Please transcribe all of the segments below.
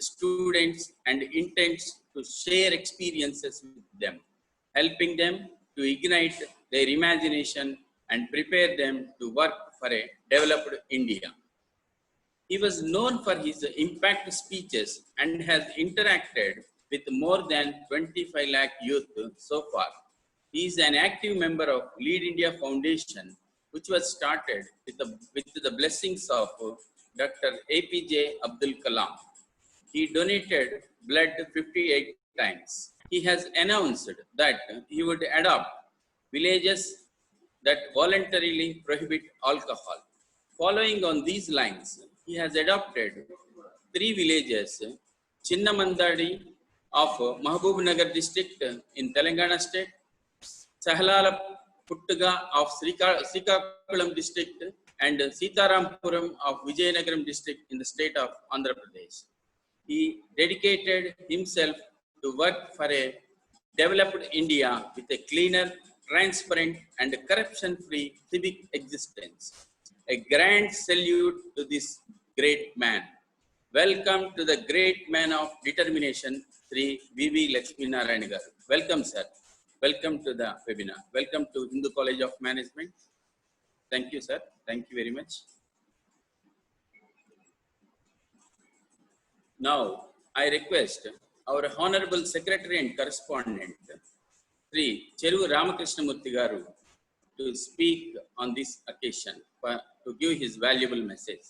students and intends to share experiences with them, helping them to ignite their imagination and prepare them to work for a developed India. He was known for his impact speeches and has interacted with more than 25 lakh youth so far. He is an active member of Lead India Foundation, which was started with the blessings of Dr. APJ Abdul Kalam. He donated blood 58 times. He has announced that he would adopt villages that voluntarily prohibit alcohol. Following on these lines, he has adopted 3 villages, Chinnamandadi of Mahbub Nagar district in Telangana state, Sahlala Puttaga of Srikakulam district, and Sitarampuram of Vijayanagaram district in the state of Andhra Pradesh. He dedicated himself to work for a developed India with a cleaner, transparent, and corruption-free civic existence. A grand salute to this great man. Welcome to the great man of determination, Sri V.V. Lakshmi Narayana Garu. Welcome, sir. Welcome to the webinar. Welcome to Hindu College of Management. Thank you, sir. Thank you very much. Now, I request our Honorable Secretary and Correspondent, Sri Cheru Ramakrishna Garu, to speak on this occasion, to give his valuable message.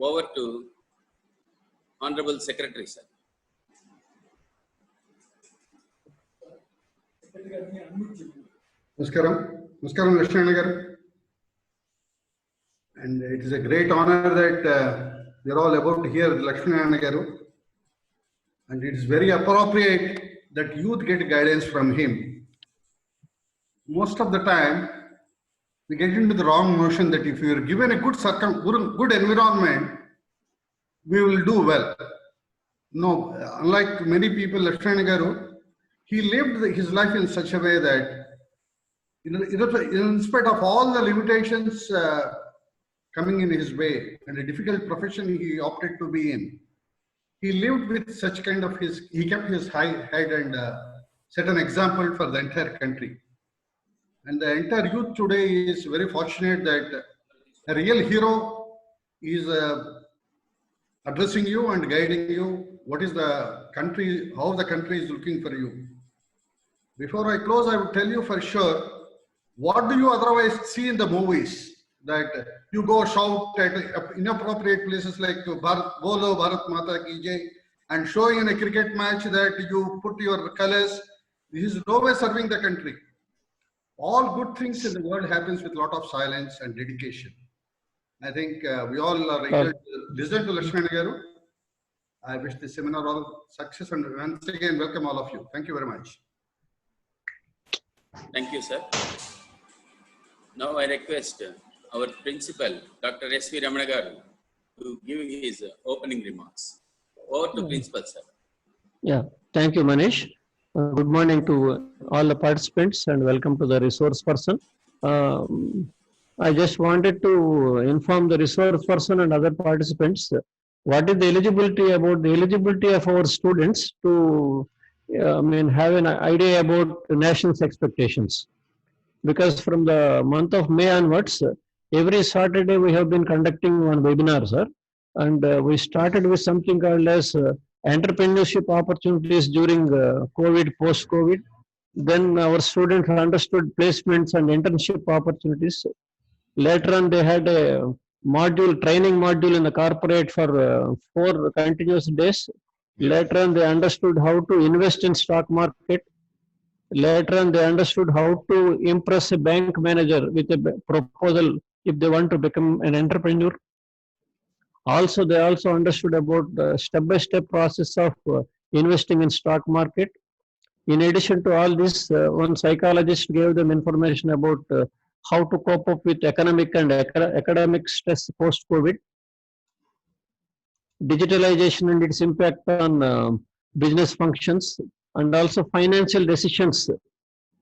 Over to Honorable Secretary, sir. Namaskaram. Namaskaram, Lakshmana Garu. And it is a great honor that we are all about to hear Lakshmana Garu. And it is very appropriate that youth get guidance from him. Most of the time, we get into the wrong notion that if you are given a good environment, we will do well. No, unlike many people, Lakshmana Garu, he lived his life in such a way that, in spite of all the limitations coming in his way and a difficult profession he opted to be in, he lived with such kind of he kept his high head and set an example for the entire country. And the entire youth today is very fortunate that a real hero is addressing you and guiding you. What is the country, how the country is looking for you. Before I close, I would tell you for sure, what do you otherwise see in the movies? That you go shout at inappropriate places like Bolo Bharat Mata Ki Jai, and showing in a cricket match that you put your colors. This is no way serving the country. All good things in the world happens with a lot of silence and dedication. I think we all are eager to listen to Lakshmana Garu. I wish this seminar all success, and once again welcome all of you. Thank you very much. Thank you, sir. Now I request our principal, Dr. S.V. Ramana Garu, to give his opening remarks. Over to principal, sir. Yeah, thank you, Manish. Good morning to all the participants and welcome to the resource person. I just wanted to inform the resource person and other participants what is the eligibility of our students to have an idea about the nation's expectations. Because from the month of May onwards, every Saturday we have been conducting one webinar, sir. And we started with something called as entrepreneurship opportunities during COVID, post-COVID. Then our students understood placements and internship opportunities. Later on, they had a training module in the corporate for 4 continuous days. Later on, they understood how to invest in stock market. Later on, they understood how to impress a bank manager with a proposal if they want to become an entrepreneur. Also, they also understood about the step-by-step process of investing in stock market. In addition to all this, one psychologist gave them information about how to cope up with economic and academic stress post-COVID. Digitalization and its impact on business functions, and also financial decisions,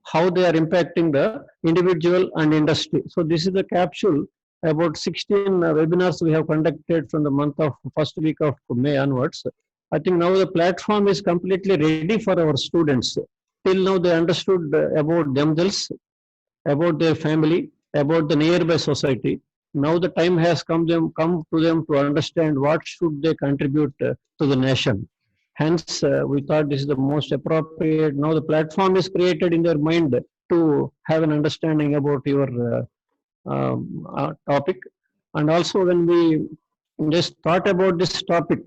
how they are impacting the individual and industry. So this is a capsule about 16 webinars we have conducted from the month of first week of May onwards. I think now the platform is completely ready for our students. Till now they understood about themselves, about their family, about the nearby society. Now the time has come to them to understand what should they contribute to the nation. Hence, we thought this is the most appropriate. Now the platform is created in their mind to have an understanding about your topic. And also, when we just thought about this topic,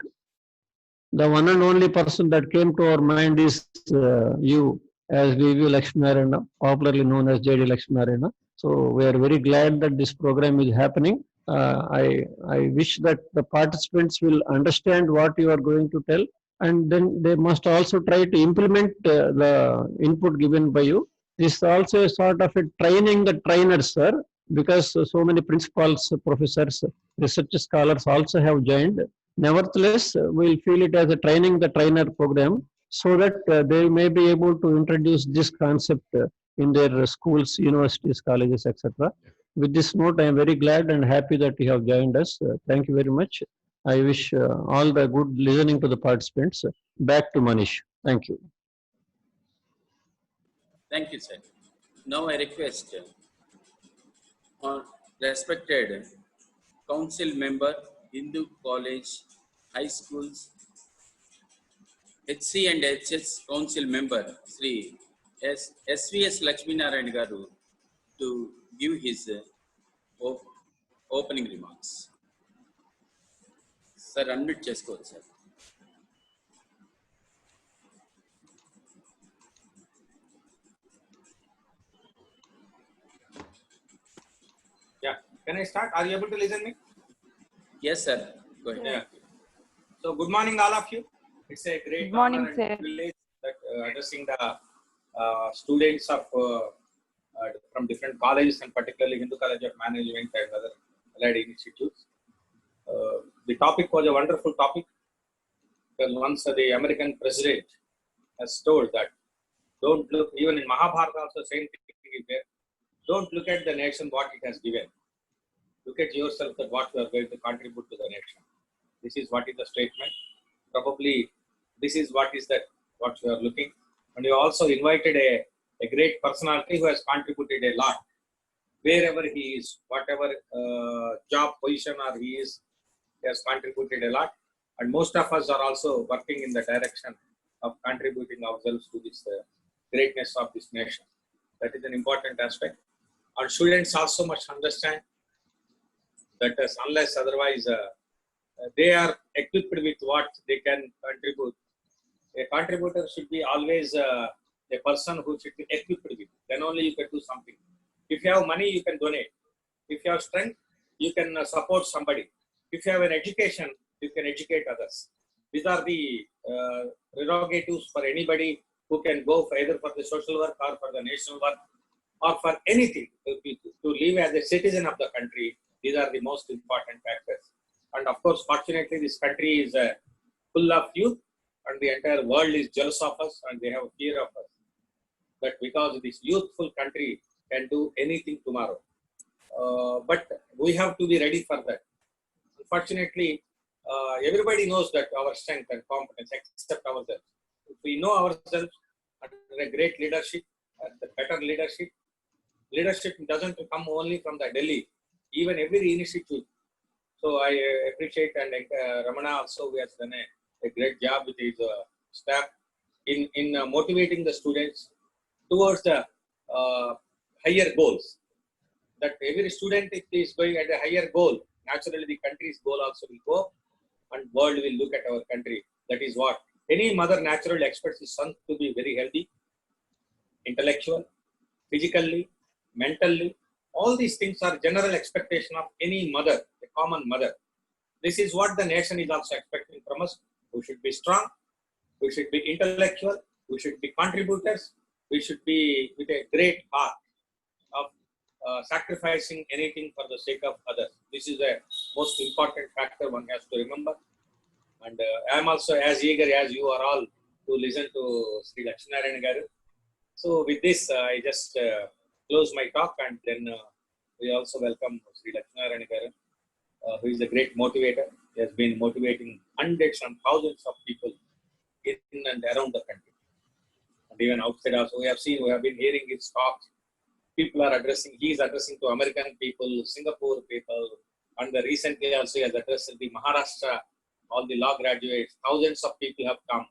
the one and only person that came to our mind is you, as V.V. Lakshminarayana, popularly known as J.D. Lakshminarayana. So we are very glad that this program is happening. I wish that the participants will understand what you are going to tell, and then they must also try to implement the input given by you. This is also a sort of a training the trainers, sir, because so many principals, professors, research scholars also have joined. Nevertheless, we'll feel it as a training the trainer program so that they may be able to introduce this concept in their schools, universities, colleges, etc. With this note, I am very glad and happy that you have joined us. Thank you very much. I wish all the good listening to the participants. Back to Manish. Thank you. Thank you, sir. Now I request respected council member, Hindu College, High Schools, HC and HS Council member, Sri SVS Lakshminarayan Garu, to give his opening remarks. Sir, unmute చేసుకోవచ్చు sir. Yeah, can I start? Are you able to listen me? Yes, sir. Go ahead. Yeah. So good morning, all of you. It's a great Good morning, honor and sir. privilege that addressing the students of from different colleges, and particularly Hindu College of Management and other allied institutes. The topic was a wonderful topic, because once the American president has told that don't look, even in Mahabharata also same thing is there, don't look at the nation what it has given. Look at yourself that what you are going to contribute to the nation. This is what is the statement. Probably this is what is that what you are looking. And you also invited a great personality who has contributed a lot. Wherever he is, whatever job position or he is, he has contributed a lot. And most of us are also working in the direction of contributing ourselves to this greatness of this nation. That is an important aspect. Our students also must understand that unless otherwise they are equipped with what they can contribute. A contributor should be always a person who should be equipped with. Then only you can do something. If you have money, you can donate. If you have strength, you can support somebody. If you have an education, you can educate others. These are the prerogatives for anybody who can go for either for the social work or for the national work or for anything to live as a citizen of the country. These are the most important factors. And of course, fortunately, this country is full of youth, and the entire world is jealous of us, and they have fear of us. That because this youthful country can do anything tomorrow. But we have to be ready for that. Unfortunately, everybody knows that our strength and competence except ourselves. If we know ourselves under a great leadership, the better leadership, leadership doesn't come only from the Delhi, even every institute. So I appreciate, and Ramana also has done a great job with his staff in motivating the students towards the higher goals. That every student is going at a higher goal. Naturally, the country's goal also will go, and world will look at our country. That is what any mother naturally expects his son to be very healthy, intellectual, physically, mentally. All these things are general expectation of any mother, a common mother. This is what the nation is also expecting from us. We should be strong, we should be intellectual, we should be contributors, we should be with a great heart of sacrificing anything for the sake of others. This is the most important factor one has to remember. And I am also as eager as you are all to listen to Sri Lakshminarayan Garu. So with this, I just close my talk, and then we also welcome Sri Lakshminarayan Garu, who is a great motivator. He has been motivating hundreds and thousands of people and around the country. And even outside also, we have been hearing his talks. People are addressing, he is addressing to American people, Singapore people, and recently also he has addressed the Maharashtra, all the law graduates. Thousands of people have come.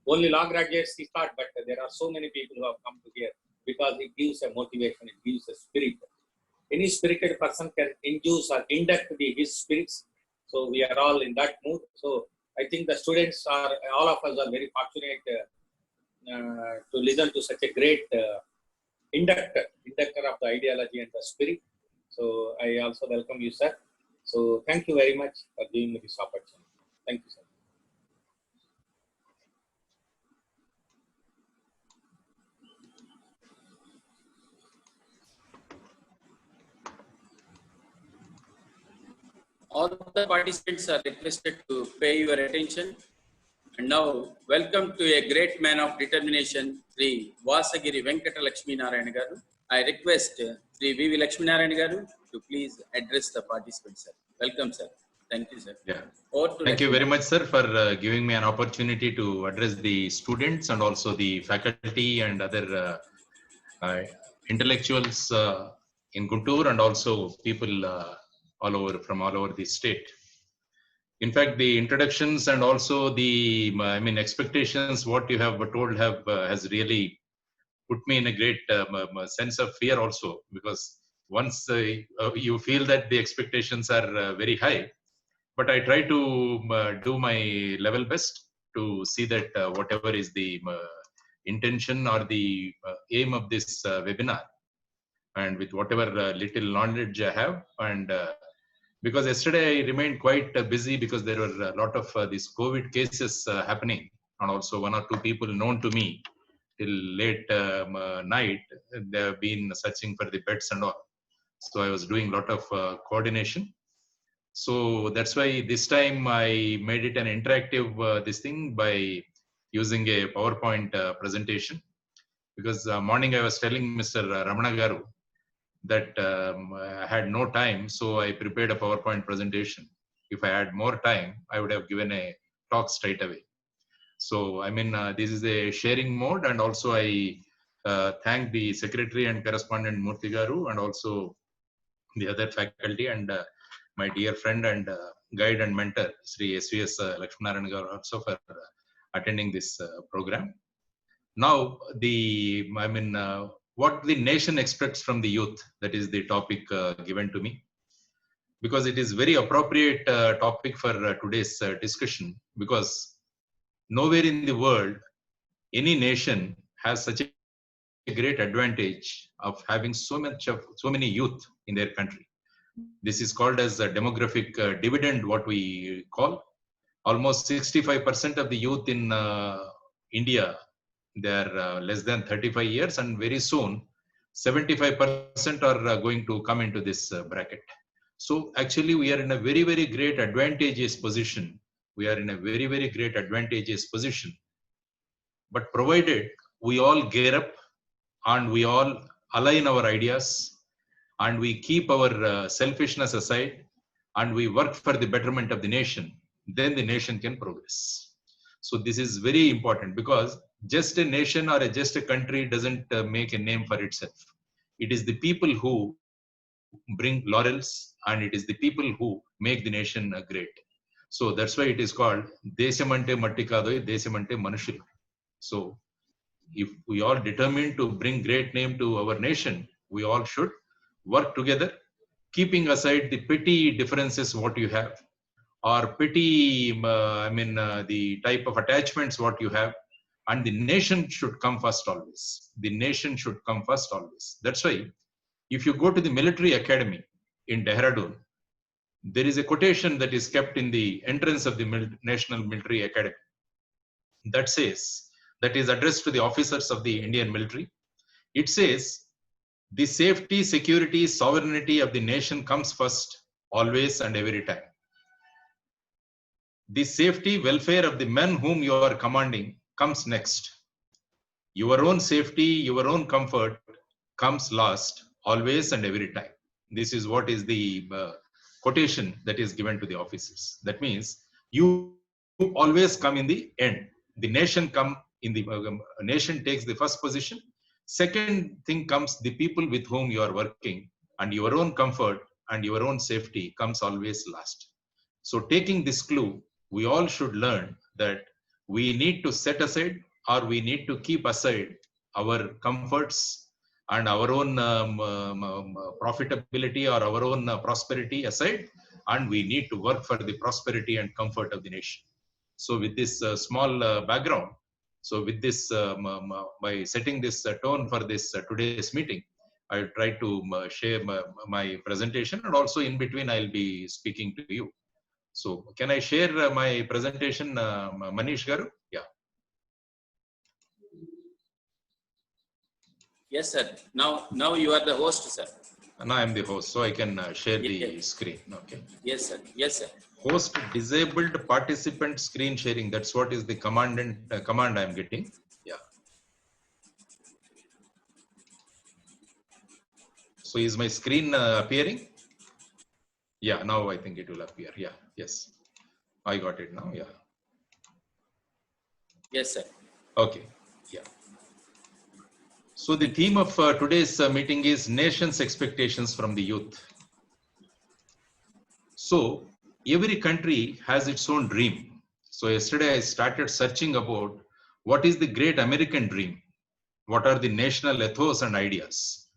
Only law graduates he thought, but there are so many people who have come to here because it gives a motivation, it gives a spirit. Any spirited person can induce or induct his spirits. So we are all in that mood. So I think the students are, all of us are very fortunate to listen to such a great inductor of the ideology and the spirit. So I also welcome you, sir. So thank you very much for giving me this opportunity. Thank you, sir. All the participants are requested to pay your attention. And now, welcome to a great man of determination, Sri Vasagiri Venkata Lakshmi Narayana Garu. I request Sri V.V. Lakshmi Narayana Garu to please address the participants, sir. Welcome, sir. Thank you, sir. Yeah. Over to Thank you Lakshmi very much, sir, for giving me an opportunity to address the students and also the faculty and other intellectuals in Guntur and also people all over the state. In fact, the introductions and also the expectations what you have told has really put me in a great sense of fear also, because once you feel that the expectations are very high, but I try to do my level best to see that whatever is the intention or the aim of this webinar, and with whatever little knowledge I have, and because yesterday I remained quite busy because there were a lot of these COVID cases happening, and also one or two people known to me till late night, they have been searching for the beds and all. So I was doing a lot of coordination. So that's why this time I made it an interactive this thing by using a PowerPoint presentation, because morning I was telling Mr. Ramana Garu that I had no time, so I prepared a PowerPoint presentation. If I had more time, I would have given a talk straight away. So this is a sharing mode, and also I thank the secretary and correspondent Murthy Garu, and also the other faculty, and my dear friend and guide and mentor Sri SVS Lakshmi Narayana Garu also for attending this program. Now what the nation expects from the youth, that is the topic given to me, because it is very appropriate topic for today's discussion, because nowhere in the world any nation has such a great advantage of having so many youth in their country. This is called as a demographic dividend, what we call. Almost 65% of the youth in India, they are less than 35 years, and very soon 75% are going to come into this bracket. So actually we are in a very, very great advantageous position. We are in a very, very great advantageous position. But provided we all gear up and we all align our ideas, and we keep our selfishness aside, and we work for the betterment of the nation, then the nation can progress. So this is very important, because just a nation or just a country doesn't make a name for itself. It is the people who bring laurels, and it is the people who make the nation great. So that's why it is called Desamante Mattikadoi, Desamante Manushulu. So if we all determined to bring great name to our nation, we all should work together, keeping aside the petty differences what you have, or petty the type of attachments what you have, and the nation should come first always. The nation should come first always. That's why if you go to the military academy in Dehradun, there is a quotation that is kept in the entrance of the National Military Academy that says, that is addressed to the officers of the Indian military. It says, the safety, security, sovereignty of the nation comes first, always and every time. The safety, welfare of the men whom you are commanding comes next. Your own safety, your own comfort comes last, always and every time. This is what is the quotation that is given to the officers. That means you always come in the end. the nation nation takes the first position. Second thing comes the people with whom you are working, and your own comfort and your own safety comes always last. So taking this clue, we all should learn that we need to set aside, or we need to keep aside our comforts and our own profitability or our own prosperity aside, and we need to work for the prosperity and comfort of the nation. So with this small background, so with this, by setting this tone for this today's meeting, I'll try to share my presentation, and also in between I'll be speaking to you. So can I share my presentation, Manish Garu? Yeah. Yes, sir. Now you are the host, sir. Now I'm the host, so I can share the Yes. screen. Okay. Yes, sir. Yes, sir. Host disabled participant screen sharing. That's what is the command I'm getting. Yeah. So is my screen appearing? Yeah. Now I think it will appear. Yeah. Yes. I got it now. Yeah. Yes, sir. Okay. Yeah. So the theme of today's meeting is nation's expectations from the youth. So every country has its own dream. So yesterday I started searching about what is the great American dream? What are the national ethos and ideas?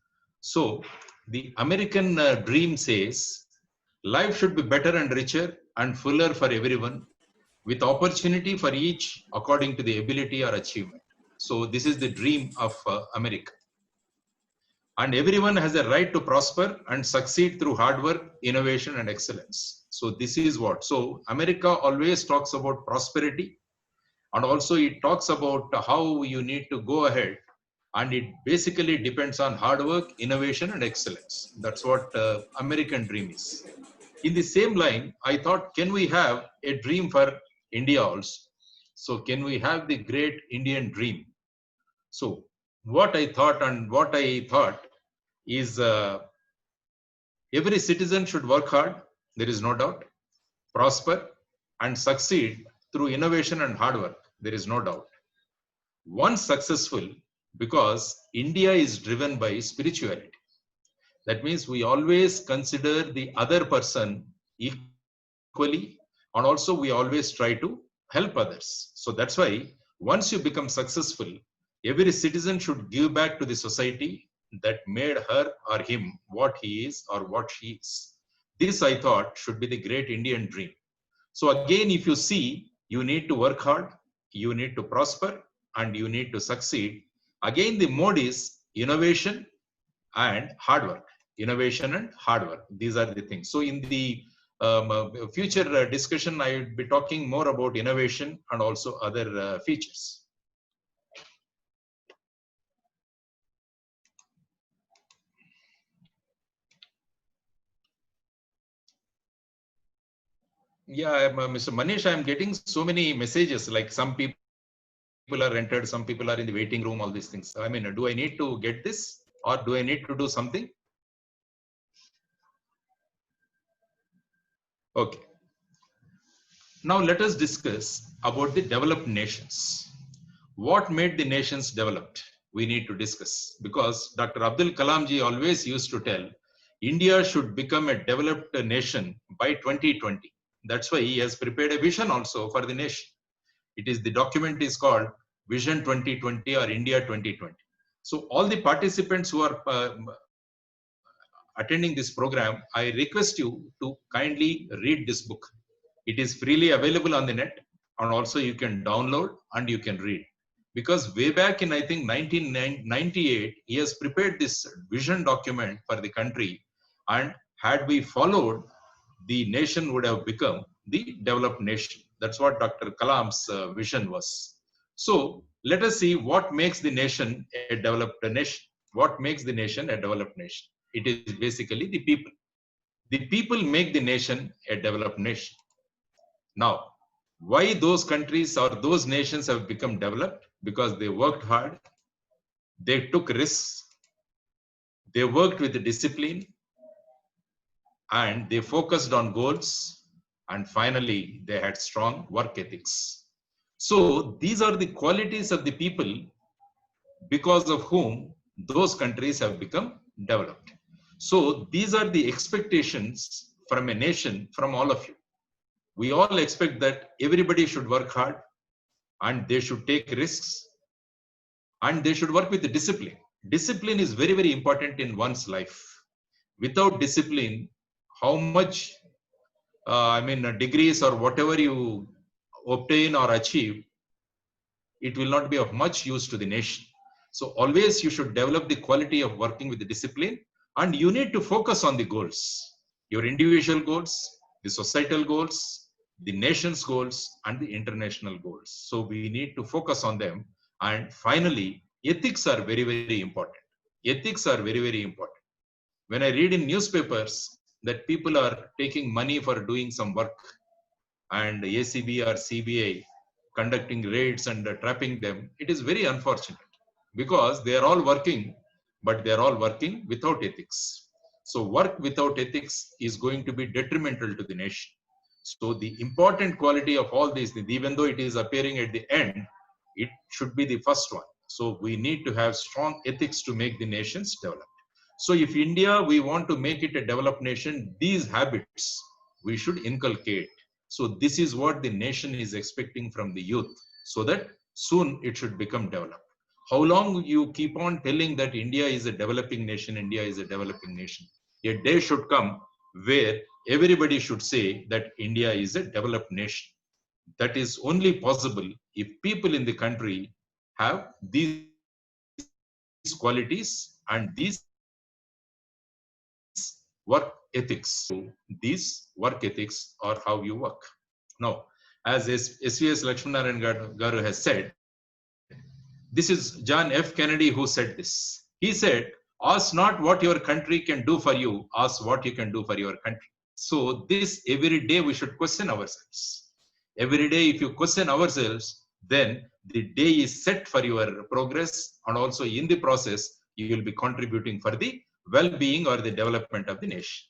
So the American dream says life should be better and richer and fuller for everyone, with opportunity for each according to the ability or achievement. So this is the dream of America. And everyone has a right to prosper and succeed through hard work, innovation, and excellence. So this is what. So America always talks about prosperity, and also it talks about how you need to go ahead, and it basically depends on hard work, innovation, and excellence. That's what American dream is. In the same line, I thought, can we have a dream for India also? So can we have the great Indian dream? So what I thought is every citizen should work hard, there is no doubt, prosper and succeed through innovation and hard work, there is no doubt. Once successful, because India is driven by spirituality. That means we always consider the other person equally, and also we always try to help others. So that's why once you become successful, every citizen should give back to the society that made her or him what he is or what she is. This, I thought, should be the great Indian dream. So again, if you see, you need to work hard, you need to prosper, and you need to succeed. Again, the mode is innovation and hard work. Innovation and hard work. These are the things. So in the future discussion, I will be talking more about innovation and also other features. Yeah, Mr. Manish, I'm getting so many messages, like some people are entered, some people are in the waiting room, all these things. I mean, do I need to get this, or do I need to do something? Okay. Now let us discuss about the developed nations. What made the nations developed? We need to discuss, because Dr. Abdul Kalam ji always used to tell India should become a developed nation by 2020. That's why he has prepared a vision also for the nation. It is, the document is called Vision 2020 or India 2020. So all the participants who are attending this program, I request you to kindly read this book. It is freely available on the net, and also you can download and you can read. Because way back in, I think, 1998, he has prepared this vision document for the country, and had we followed, the nation would have become the developed nation. That's what Dr. Kalam's vision was. So let us see what makes the nation a developed nation. What makes the nation a developed nation? It is basically the people. The people make the nation a developed nation. Now, why those countries or those nations have become developed? Because they worked hard, they took risks, they worked with the discipline, and they focused on goals, and finally they had strong work ethics. So these are the qualities of the people because of whom those countries have become developed. So these are the expectations from a nation, from all of you. We all expect that everybody should work hard and they should take risks and they should work with the discipline. Discipline is very, very important in one's life. Without discipline, how much, degrees or whatever you obtain or achieve, it will not be of much use to the nation. So always you should develop the quality of working with the discipline, and you need to focus on the goals, your individual goals, the societal goals, the nation's goals, and the international goals. So we need to focus on them. And finally, ethics are very, very important. Ethics are very, very important. When I read in newspapers that people are taking money for doing some work, and ACB or CBI conducting raids and trapping them, it is very unfortunate because they are all working, but they are all working without ethics. So work without ethics is going to be detrimental to the nation. So the important quality of all these things, even though it is appearing at the end, it should be the first one. So we need to have strong ethics to make the nations develop. So if India, we want to make it a developed nation, these habits we should inculcate. So this is what the nation is expecting from the youth, so that soon it should become developed. How long you keep on telling that India is a developing nation, India is a developing nation? A day should come where everybody should say that India is a developed nation. That is only possible if people in the country have these qualities and these work ethics. So these work ethics are how you work. Now, as SVS Lakshmanarayan Garu has said, this is John F. Kennedy who said this. He said, ask not what your country can do for you, ask what you can do for your country. So this, every day we should question ourselves. Every day if you question ourselves, then the day is set for your progress, and also in the process, you will be contributing for the well-being or the development of the nation.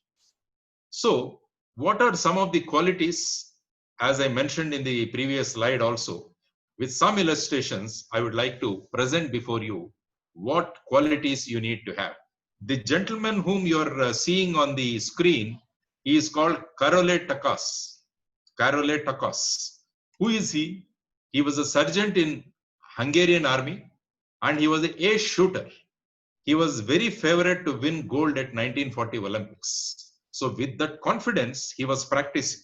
So what are some of the qualities, as I mentioned in the previous slide also? With some illustrations, I would like to present before you what qualities you need to have. The gentleman whom you're seeing on the screen, he is called Karole Takas. Karole Takas. Who is he? He was a sergeant in Hungarian army, and he was an ace shooter. He was very favored to win gold at 1940 Olympics. So with that confidence, he was practicing.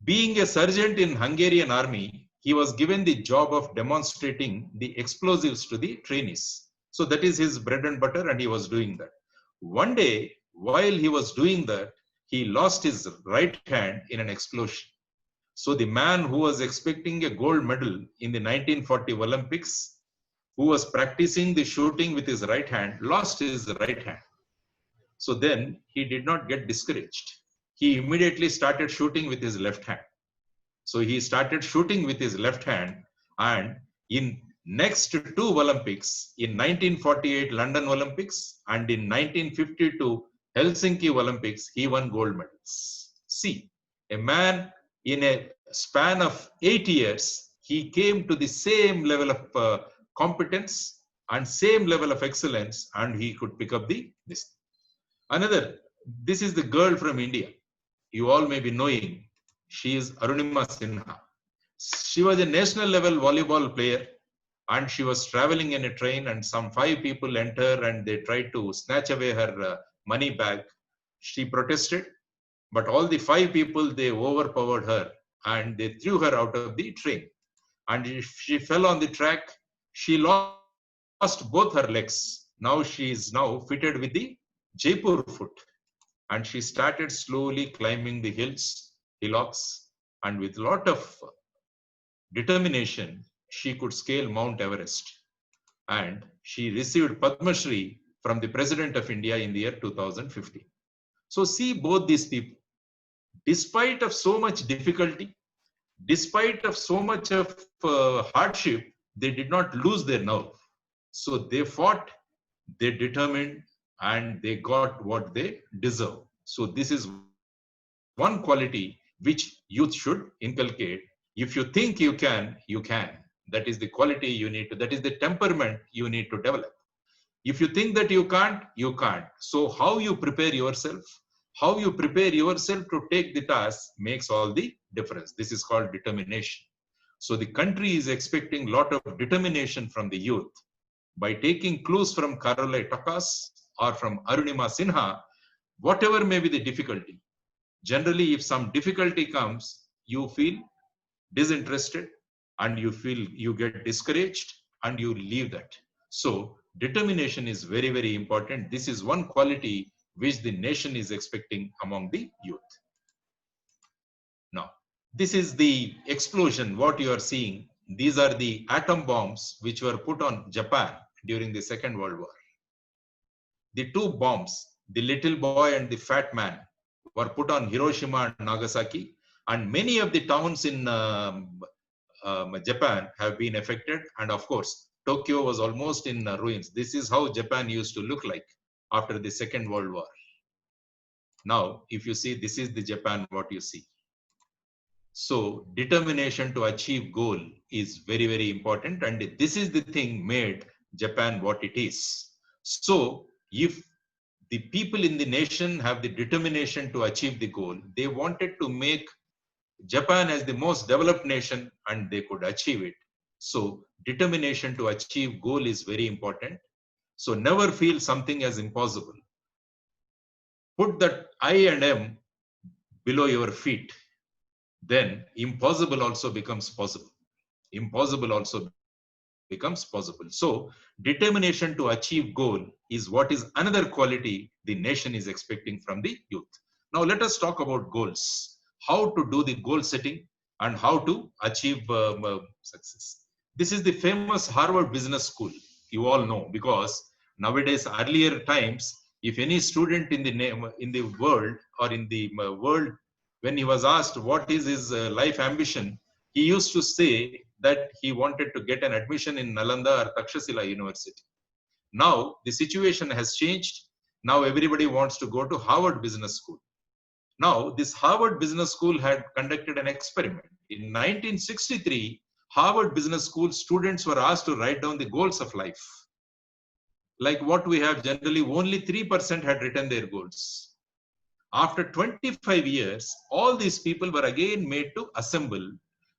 Being a sergeant in Hungarian army, he was given the job of demonstrating the explosives to the trainees. So that is his bread and butter, and he was doing that. One day, while he was doing that, he lost his right hand in an explosion. So the man who was expecting a gold medal in the 1940 Olympics, who was practicing the shooting with his right hand, lost his right hand. So then he did not get discouraged. He immediately started shooting with his left hand. So he started shooting with his left hand, and in next two Olympics, in 1948 London Olympics and in 1952 Helsinki Olympics, he won gold medals. See, a man in a span of 8 years, he came to the same level of competence and same level of excellence, and he could pick up this. Another, this is the girl from India. You all may be knowing, she is Arunima Sinha. She was a national level volleyball player, and she was traveling in a train, and some 5 people enter and they tried to snatch away her money bag. She protested, but all the 5 people, they overpowered her and they threw her out of the train. And she fell on the track. She lost both her legs. Now she is now fitted with the Jaipur foot. And she started slowly climbing the hillocks, and with a lot of determination, she could scale Mount Everest. And she received Padma Shri from the President of India in the year 2015. So see both these people, despite of so much difficulty, despite of so much of hardship, they did not lose their nerve. So they fought, they determined, and they got what they deserve. So this is one quality which youth should inculcate. If you think you can, you can. That is the quality you need to, that is the temperament you need to develop. If you think that you can't, you can't. So how you prepare yourself, how you prepare yourself to take the task makes all the difference. This is called determination. So the country is expecting a lot of determination from the youth. By taking clues from Caroline Takas or from Arunima Sinha, whatever may be the difficulty, generally if some difficulty comes, you feel disinterested and you feel you get discouraged and you leave that. So determination is very, very important. This is one quality which the nation is expecting among the youth. Now, this is the explosion, what you are seeing. These are the atom bombs which were put on Japan during the Second World War. The two bombs, the little boy and the fat man, were put on Hiroshima and Nagasaki, and many of the towns in Japan have been affected. And of course, Tokyo was almost in ruins. This is how Japan used to look like after the Second World War. Now, if you see, this is the Japan, what you see. So determination to achieve goal is very, very important. And this is the thing made Japan what it is. So if the people in the nation have the determination to achieve the goal, they wanted to make Japan as the most developed nation and they could achieve it. So determination to achieve goal is very important. So never feel something as impossible. Put that I and M below your feet. Then impossible also becomes possible. Impossible also becomes possible. So determination to achieve goal is what is another quality the nation is expecting from the youth. Now let us talk about goals. How to do the goal setting and how to achieve success. This is the famous Harvard Business School. You all know, because nowadays, earlier times, if any student in the world or in the world, when he was asked what is his life ambition, he used to say that he wanted to get an admission in Nalanda or Takshashila University. Now the situation has changed. Now everybody wants to go to Harvard Business School. Now this Harvard Business School had conducted an experiment. In 1963, Harvard Business School students were asked to write down the goals of life. Like what we have generally, only 3% had written their goals. After 25 years, all these people were again made to assemble,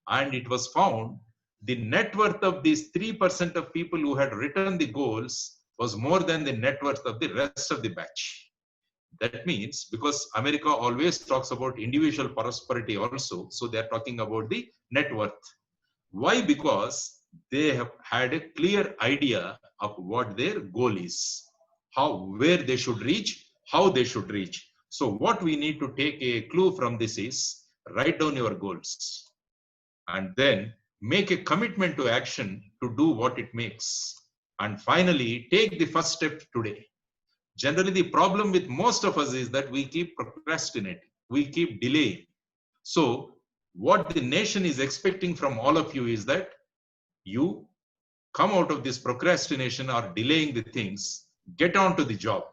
and it was found the net worth of these 3% of people who had written the goals was more than the net worth of the rest of the batch. That means, because America always talks about individual prosperity also, so they are talking about the net worth. Why? Because they have had a clear idea of what their goal is, where they should reach, how they should reach. So what we need to take a clue from this is write down your goals and then make a commitment to action to do what it makes. And finally, take the first step today. Generally, the problem with most of us is that we keep procrastinating, we keep delaying. So what the nation is expecting from all of you is that you come out of this procrastination or delaying the things, get on to the job.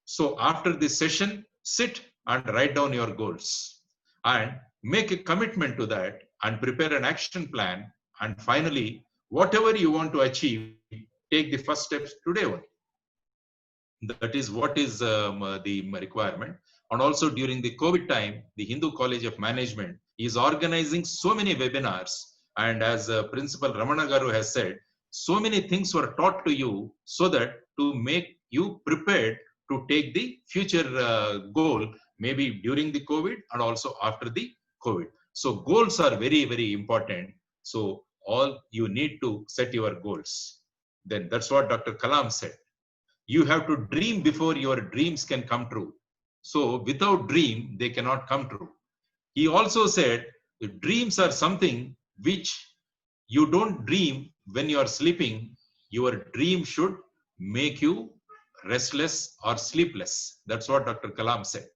So after this session, sit and write down your goals and make a commitment to that and prepare an action plan. And finally, whatever you want to achieve, take the first steps today only. That is what is the requirement. And also during the COVID time, the Hindu College of Management is organizing so many webinars. And as Principal Ramana Garu has said, so many things were taught to you so that to make you prepared to take the future goal, maybe during the COVID and also after the COVID. So goals are very, very important. So all you need to set your goals. Then that's what Dr. Kalam said. You have to dream before your dreams can come true. So without dream, they cannot come true. He also said, the dreams are something which you don't dream when you are sleeping. Your dream should make you restless or sleepless. That's what Dr. Kalam said.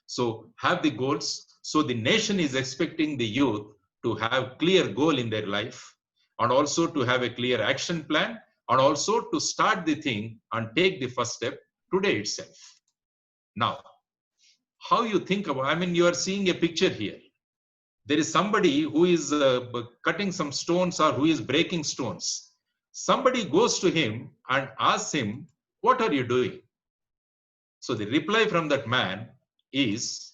So have the goals. So the nation is expecting the youth to have clear goal in their life and also to have a clear action plan and also to start the thing and take the first step today itself. Now, how you think about, I mean, you are seeing a picture here. there is somebody who is cutting some stones or who is breaking stones. Somebody goes to him and asks him, what are you doing? So the reply from that man is,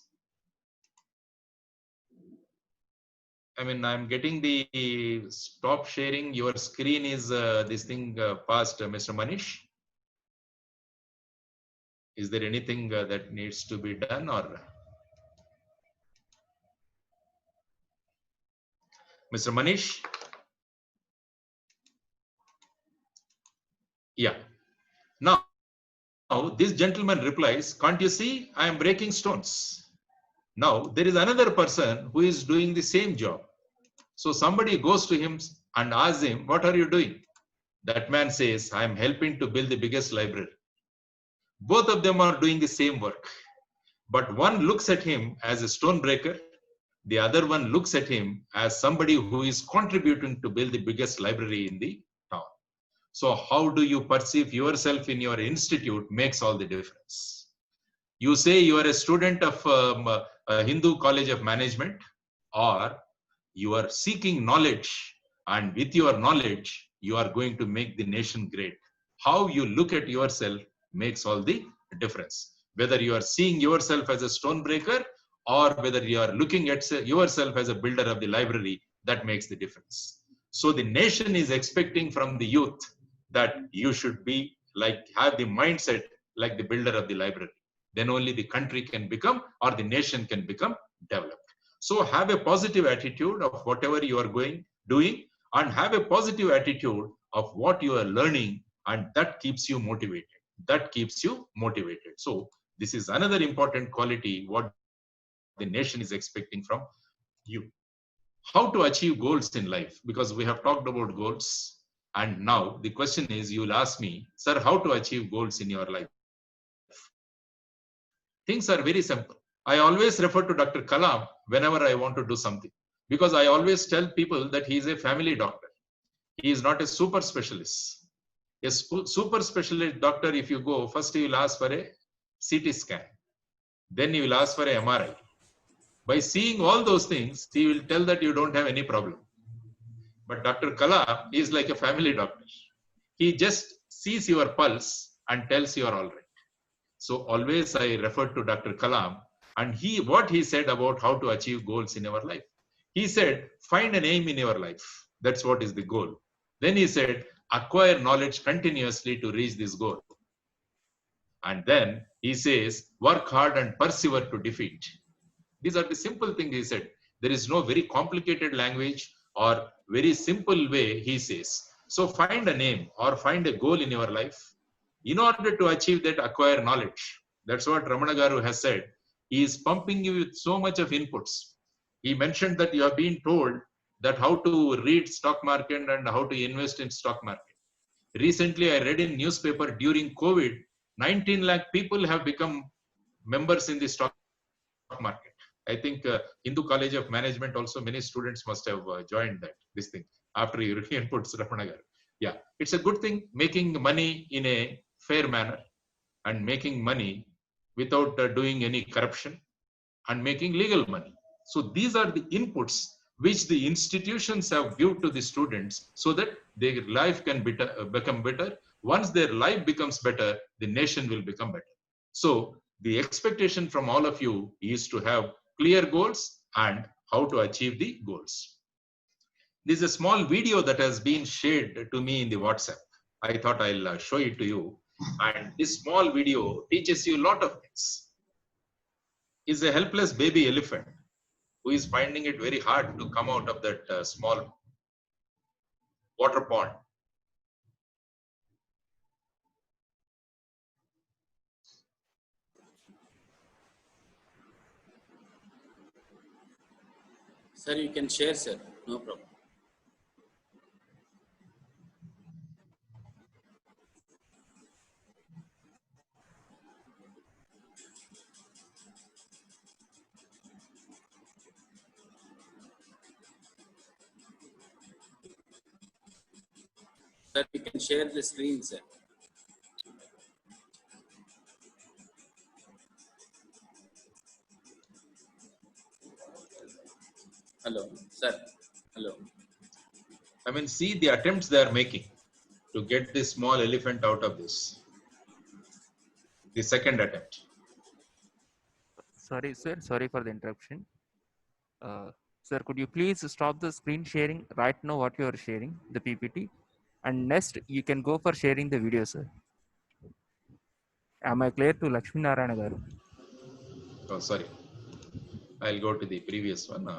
I'm getting the stop sharing. Your screen is this thing passed, Mr. Manish. Is there anything that needs to be done, or Mr. Manish? Yeah. Now this gentleman replies, can't you see I am breaking stones? Now there is another person who is doing the same job. So somebody goes to him and asks him, what are you doing? That man says, I am helping to build the biggest library. Both of them are doing the same work. But one looks at him as a stone breaker. The other one looks at him as somebody who is contributing to build the biggest library in the town. So how do you perceive yourself in your institute makes all the difference. You say you are a student of a Hindu College of Management, or you are seeking knowledge, and with your knowledge, you are going to make the nation great. How you look at yourself makes all the difference. Whether you are seeing yourself as a stone breaker or whether you are looking at yourself as a builder of the library, that makes the difference. So the nation is expecting from the youth that you should be like, have the mindset like the builder of the library. Then only the country can become, or the nation can become developed. So have a positive attitude of whatever you are doing, and have a positive attitude of what you are learning, and that keeps you motivated. That keeps you motivated. So this is another important quality what the nation is expecting from you. How to achieve goals in life? Because we have talked about goals, and now the question is, you will ask me, sir, how to achieve goals in your life? Things are very simple. I always refer to Dr. Kalam whenever I want to do something, because I always tell people that he is a family doctor. He is not a super specialist. A super specialist doctor, if you go, first he will ask for a CT scan. Then he will ask for a MRI. By seeing all those things, he will tell that you don't have any problem. But Dr. Kalam is like a family doctor. He just sees your pulse and tells you are all right. So always I refer to Dr. Kalam, and what he said about how to achieve goals in our life. He said, find an aim in your life. That's what is the goal. Then he said, acquire knowledge continuously to reach this goal. And then he says, work hard and persevere to defeat. These are the simple things he said. There is no very complicated language or very simple way, he says. So find a name or find a goal in your life. In order to achieve that, acquire knowledge. That's what Ramana Garu has said. He is pumping you with so much of inputs. He mentioned that you have been told that how to read stock market and how to invest in stock market. Recently, I read in newspaper during COVID, 19 lakh people have become members in the stock market. I think Hindu College of Management also, many students must have joined this thing after your inputs, Ramana Garu. Yeah, it's a good thing, making money in a fair manner and making money without doing any corruption and making legal money. So these are the inputs which the institutions have given to the students so that their life can become better. Once their life becomes better, the nation will become better. So the expectation from all of you is to have clear goals and how to achieve the goals. This is a small video that has been shared to me in the WhatsApp. I thought I'll show it to you. And this small video teaches you a lot of things. Is a helpless baby elephant who is finding it very hard to come out of that small water pond. Sir, you can share, sir. No problem. Sir, you can share the screen, sir. Hello, sir. Hello. I mean, see the attempts they are making to get this small elephant out of this. The second attempt. Sorry, sir. Sorry for the interruption. Sir, could you please stop the screen sharing right now what you are sharing, the PPT? And next, you can go for sharing the video, sir. Am I clear to Lakshmi Narayana garu? Oh, sorry. I'll go to the previous one.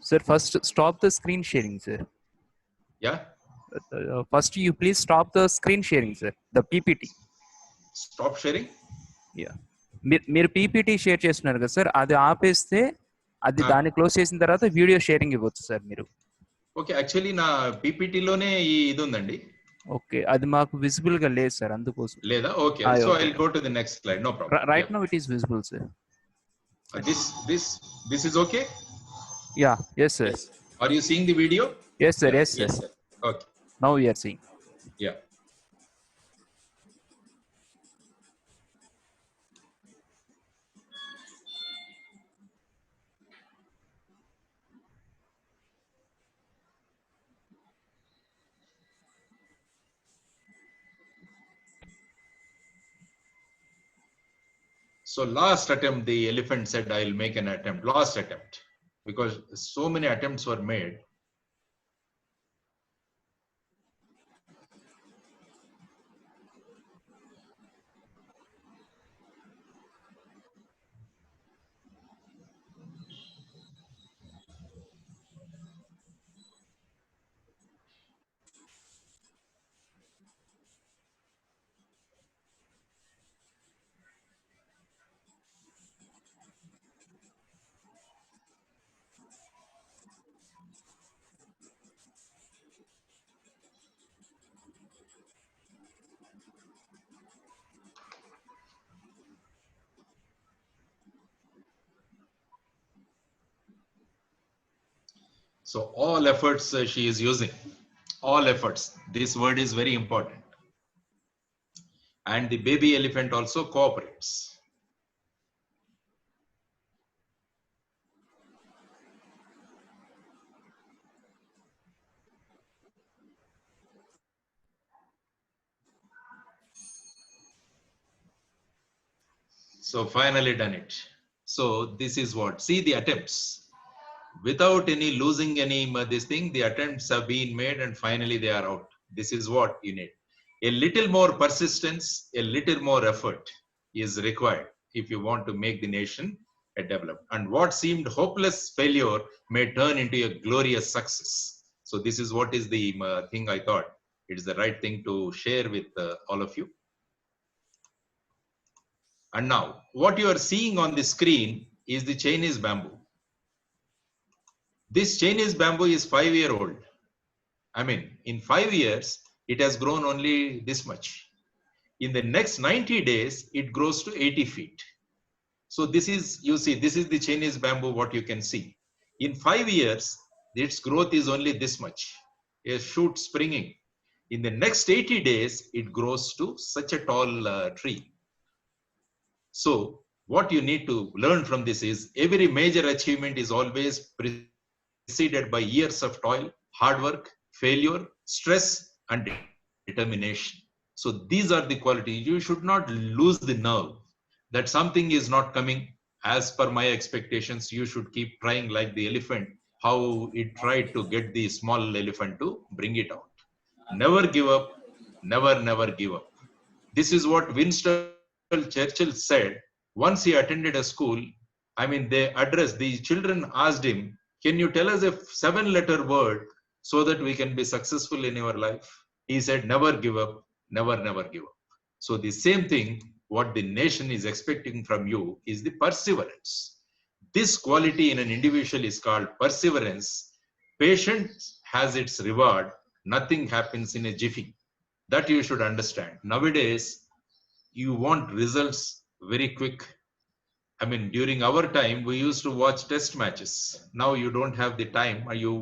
Sir, first stop the screen sharing, sir. Yeah. First, you please stop the screen sharing, sir. The PPT. Stop sharing. Yeah. మీరు PPT share చేస్తున్నారు కదా sir, అది ఆపేస్తే అది దాన్ని close చేసిన తర్వాత video sharing ఇవ్వచ్చు సార్ మీరు. ఓకే, యాక్చువల్లీ నా పీపీటీ లోనే ఈ ఇది ఉందండి. ఓకే, అది మాకు విజిబుల్ గా లేదు సార్, అందుకోసం. లేదా? Okay, so I will go to the next slide. No problem. Right now it is visible sir. This is okay? Yeah, yes sir. Yes. Are you seeing the video? Yes sir, yes sir. Yes, sir. Okay. Now we are seeing. Yeah. So last attempt, the elephant said, I'll make an attempt. Last attempt. Because so many attempts were made. So all efforts she is using, all efforts. This word is very important. And the baby elephant also cooperates. So finally done it. So this is what, see the attempts. Without any losing any this thing, the attempts have been made and finally they are out. This is what you need. A little more persistence, a little more effort is required if you want to make the nation a developed. And what seemed hopeless failure may turn into a glorious success. So this is what is the thing I thought. It is the right thing to share with all of you. And now, what you are seeing on the screen is the Chinese bamboo. This Chinese bamboo is 5-year-old. I mean, in 5 years, it has grown only this much. In the next 90 days, it grows to 80 feet. So this is, you see, this is the Chinese bamboo, what you can see. In 5 years, its growth is only this much, a shoot springing. In the next 80 days, it grows to such a tall tree. So what you need to learn from this is every major achievement is always preceded by years of toil, hard work, failure, stress, and determination. So these are the qualities. You should not lose the nerve that something is not coming as per my expectations. You should keep trying like the elephant, how it tried to get the small elephant to bring it out. Never give up, never give up. This is what Winston Churchill said once he attended a school. I mean, they addressed, the children asked him, can you tell us a 7-letter word so that we can be successful in your life? He said, never give up, never give up. So the same thing, what the nation is expecting from you is the perseverance. This quality in an individual is called perseverance. Patience has its reward. Nothing happens in a jiffy. That you should understand. Nowadays, you want results very quick. I mean, during our time, we used to watch test matches. Now you don't have the time, or you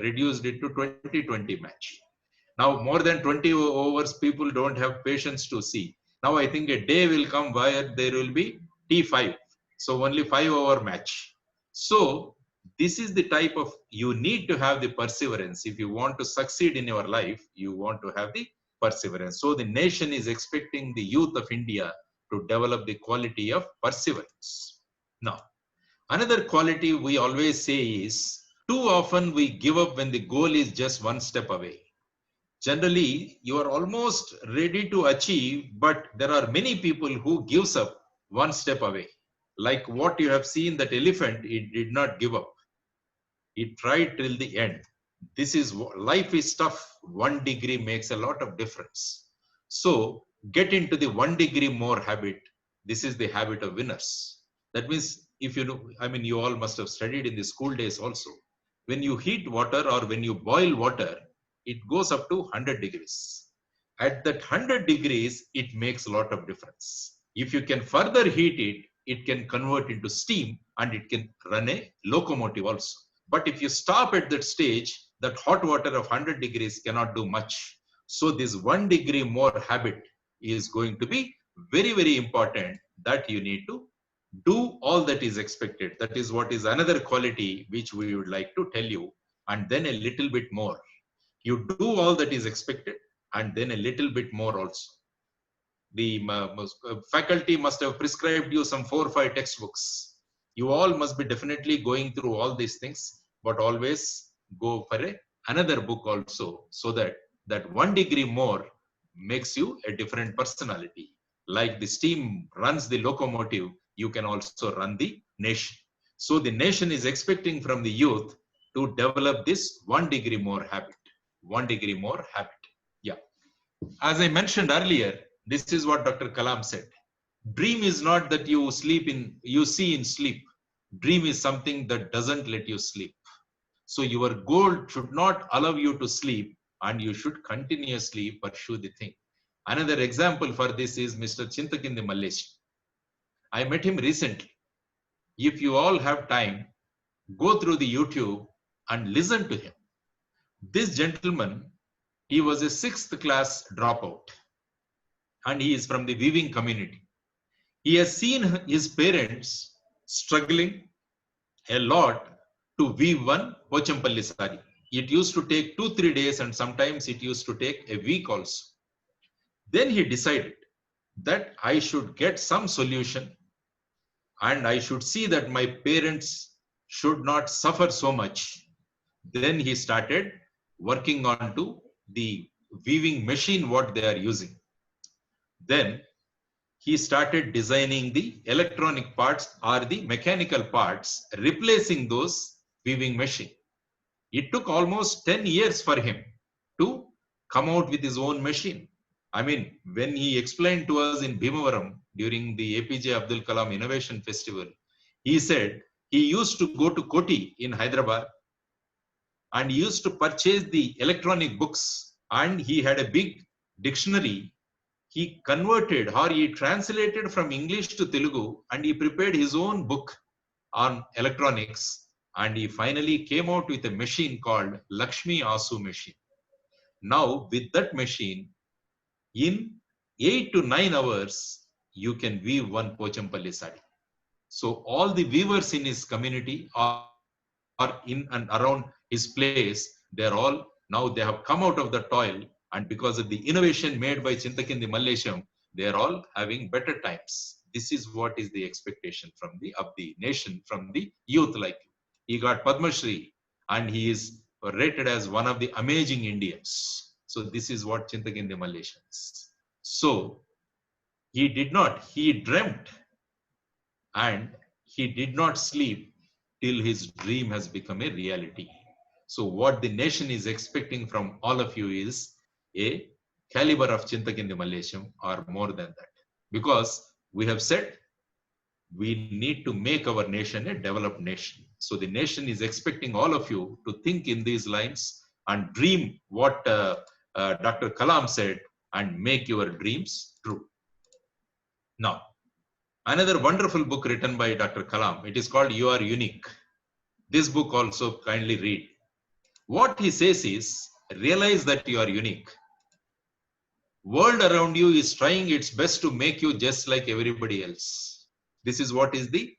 reduced it to 2020 match. Now more than 20 overs, people don't have patience to see. Now I think a day will come where there will be T5. So only 5-over match. So this is the type of, you need to have the perseverance. If you want to succeed in your life, you want to have the perseverance. So the nation is expecting the youth of India to develop the quality of perseverance. Now, another quality we always say is, too often we give up when the goal is just one step away. Generally, you are almost ready to achieve, but there are many people who gives up one step away. Like what you have seen, that elephant, it did not give up. It tried till the end. This is, life is tough. 1 degree makes a lot of difference. So get into the 1 degree more habit. This is the habit of winners. That means, if you know, I mean, you all must have studied in the school days also. When you heat water or when you boil water, it goes up to 100 degrees. At that 100 degrees, it makes a lot of difference. If you can further heat it, it can convert into steam and it can run a locomotive also. But if you stop at that stage, that hot water of 100 degrees cannot do much. So this 1 degree more habit is going to be very, very important, that you need to do all that is expected. That is what is another quality which we would like to tell you. And then a little bit more. You do all that is expected and then a little bit more also. The faculty must have prescribed you some 4 or 5 textbooks. You all must be definitely going through all these things, but always go for another book also, so that 1 degree more makes you a different personality. Like the steam runs the locomotive, you can also run the nation. So the nation is expecting from the youth to develop this 1 degree more habit. 1 degree more habit. Yeah. As I mentioned earlier, this is what Dr. Kalam said. Dream is not that you see in sleep. Dream is something that doesn't let you sleep. So your goal should not allow you to sleep, and you should continuously pursue the thing. Another example for this is Mr. Chintakindi Mallesh. I met him recently. If you all have time, go through the YouTube and listen to him. This gentleman, he was a 6th class dropout, and he is from the weaving community. He has seen his parents struggling a lot to weave one Pochampalli sari. It used to take 2-3 days, and sometimes it used to take a week also. Then he decided that I should get some solution, and I should see that my parents should not suffer so much. Then he started working on to the weaving machine what they are using. Then he started designing the electronic parts or the mechanical parts, replacing those weaving machine. It took almost 10 years for him to come out with his own machine. I mean, when he explained to us in Bhimavaram during the APJ Abdul Kalam Innovation Festival, he said he used to go to Koti in Hyderabad and he used to purchase the electronic books, and he had a big dictionary. He converted or he translated from English to Telugu, and he prepared his own book on electronics, and he finally came out with a machine called Lakshmi Asu machine. Now with that machine, in 8 to 9 hours, you can weave one Pochampalli sari. So all the weavers in his community or in and around his place, they're all, now they have come out of the toil, and because of the innovation made by Chintakindi Mallesham, they are all having better times. This is what is the expectation from the nation, from the youth like you. He got Padma Shri, and he is rated as one of the amazing Indians. So this is what Chintakindi Mallesham is. So he dreamt, and he did not sleep till his dream has become a reality. So what the nation is expecting from all of you is a caliber of Chintakindi Mallesham or more than that. Because we have said we need to make our nation a developed nation. So the nation is expecting all of you to think in these lines and dream what Dr. Kalam said, and make your dreams true. Now, another wonderful book written by Dr. Kalam, it is called You Are Unique. This book also kindly read. What he says is, realize that you are unique. World around you is trying its best to make you just like everybody else. This is what is the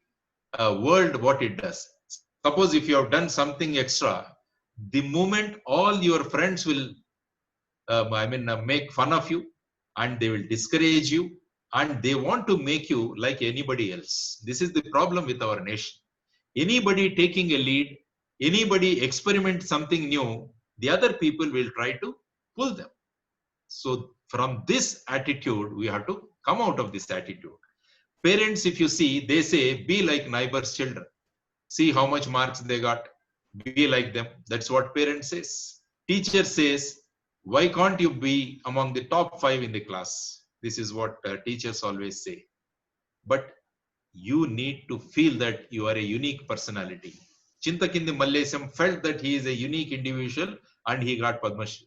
world, what it does. Suppose if you have done something extra, the moment all your friends will make fun of you, and they will discourage you, and they want to make you like anybody else. This is the problem with our nation. Anybody taking a lead, anybody experiment something new, the other people will try to pull them. So from this attitude, we have to come out of this attitude. Parents, if you see, they say, be like neighbor's children. See how much marks they got. Be like them. That's what parents says. Teacher says, why can't you be among the top 5 in the class? This is what teachers always say. But you need to feel that you are a unique personality. Chintakindi Mallesam felt that he is a unique individual and he got Padma Shri.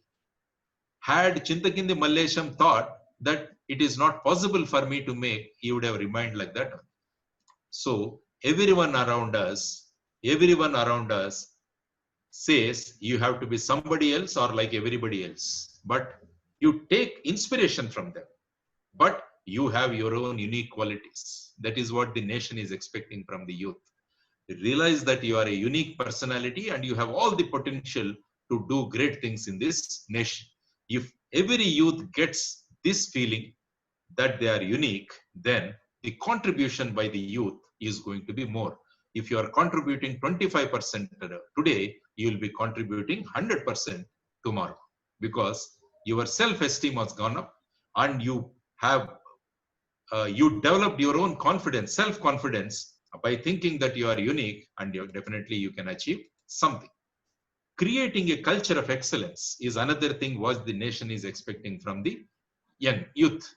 Had Chintakindi Mallesam thought that it is not possible for me to make, he would have remained like that. So everyone around us says you have to be somebody else or like everybody else. But you take inspiration from them. But you have your own unique qualities. That is what the nation is expecting from the youth. Realize that you are a unique personality and you have all the potential to do great things in this nation. If every youth gets this feeling that they are unique, then the contribution by the youth is going to be more. If you are contributing 25% today, you will be contributing 100% tomorrow, because your self-esteem has gone up and you have you developed your own confidence, self-confidence by thinking that you are unique, and definitely you can achieve something. Creating a culture of excellence is another thing what the nation is expecting from the young youth.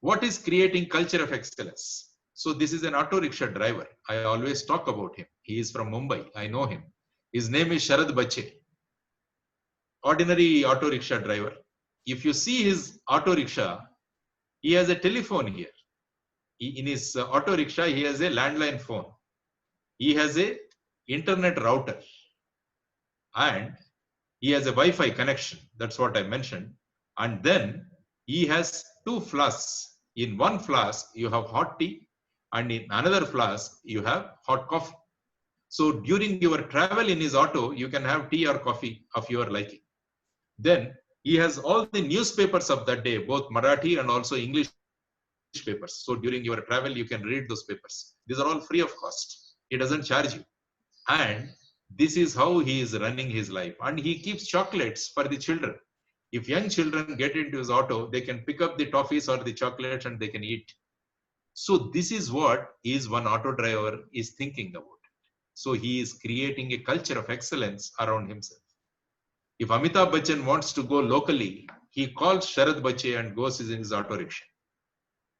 What is creating culture of excellence? So this is an auto rickshaw driver. I always talk about him. He is from Mumbai. I know him. His name is Sharad Bache. Ordinary auto rickshaw driver. If you see his auto rickshaw, he has a telephone here. In his auto rickshaw, he has a landline phone. He has a internet router. And he has a Wi-Fi connection. That's what I mentioned. And then he has 2 flasks. In one flask, you have hot tea. And in another flask, you have hot coffee. So during your travel in his auto, you can have tea or coffee of your liking. Then he has all the newspapers of that day, both Marathi and also English papers. So during your travel, you can read those papers. These are all free of cost. He doesn't charge you. And this is how he is running his life. And he keeps chocolates for the children. If young children get into his auto, they can pick up the toffees or the chocolates and they can eat. So this is what is one auto driver is thinking about. So he is creating a culture of excellence around himself. If Amitabh Bachchan wants to go locally, he calls Sharad Bache and goes in his auto rickshaw.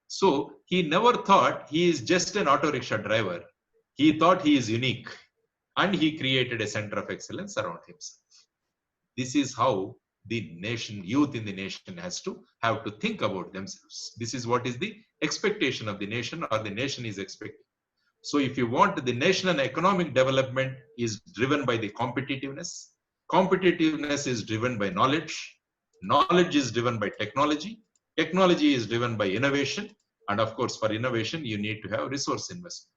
So he never thought he is just an auto rickshaw driver. He thought he is unique, and he created a center of excellence around himself. This is how the nation, youth in the nation has to have to think about themselves. This is what is the expectation of the nation, or the nation is expecting. So if you want, the national economic development is driven by the competitiveness. Competitiveness is driven by knowledge. Knowledge is driven by technology. Technology is driven by innovation. And of course, for innovation, you need to have resource investment.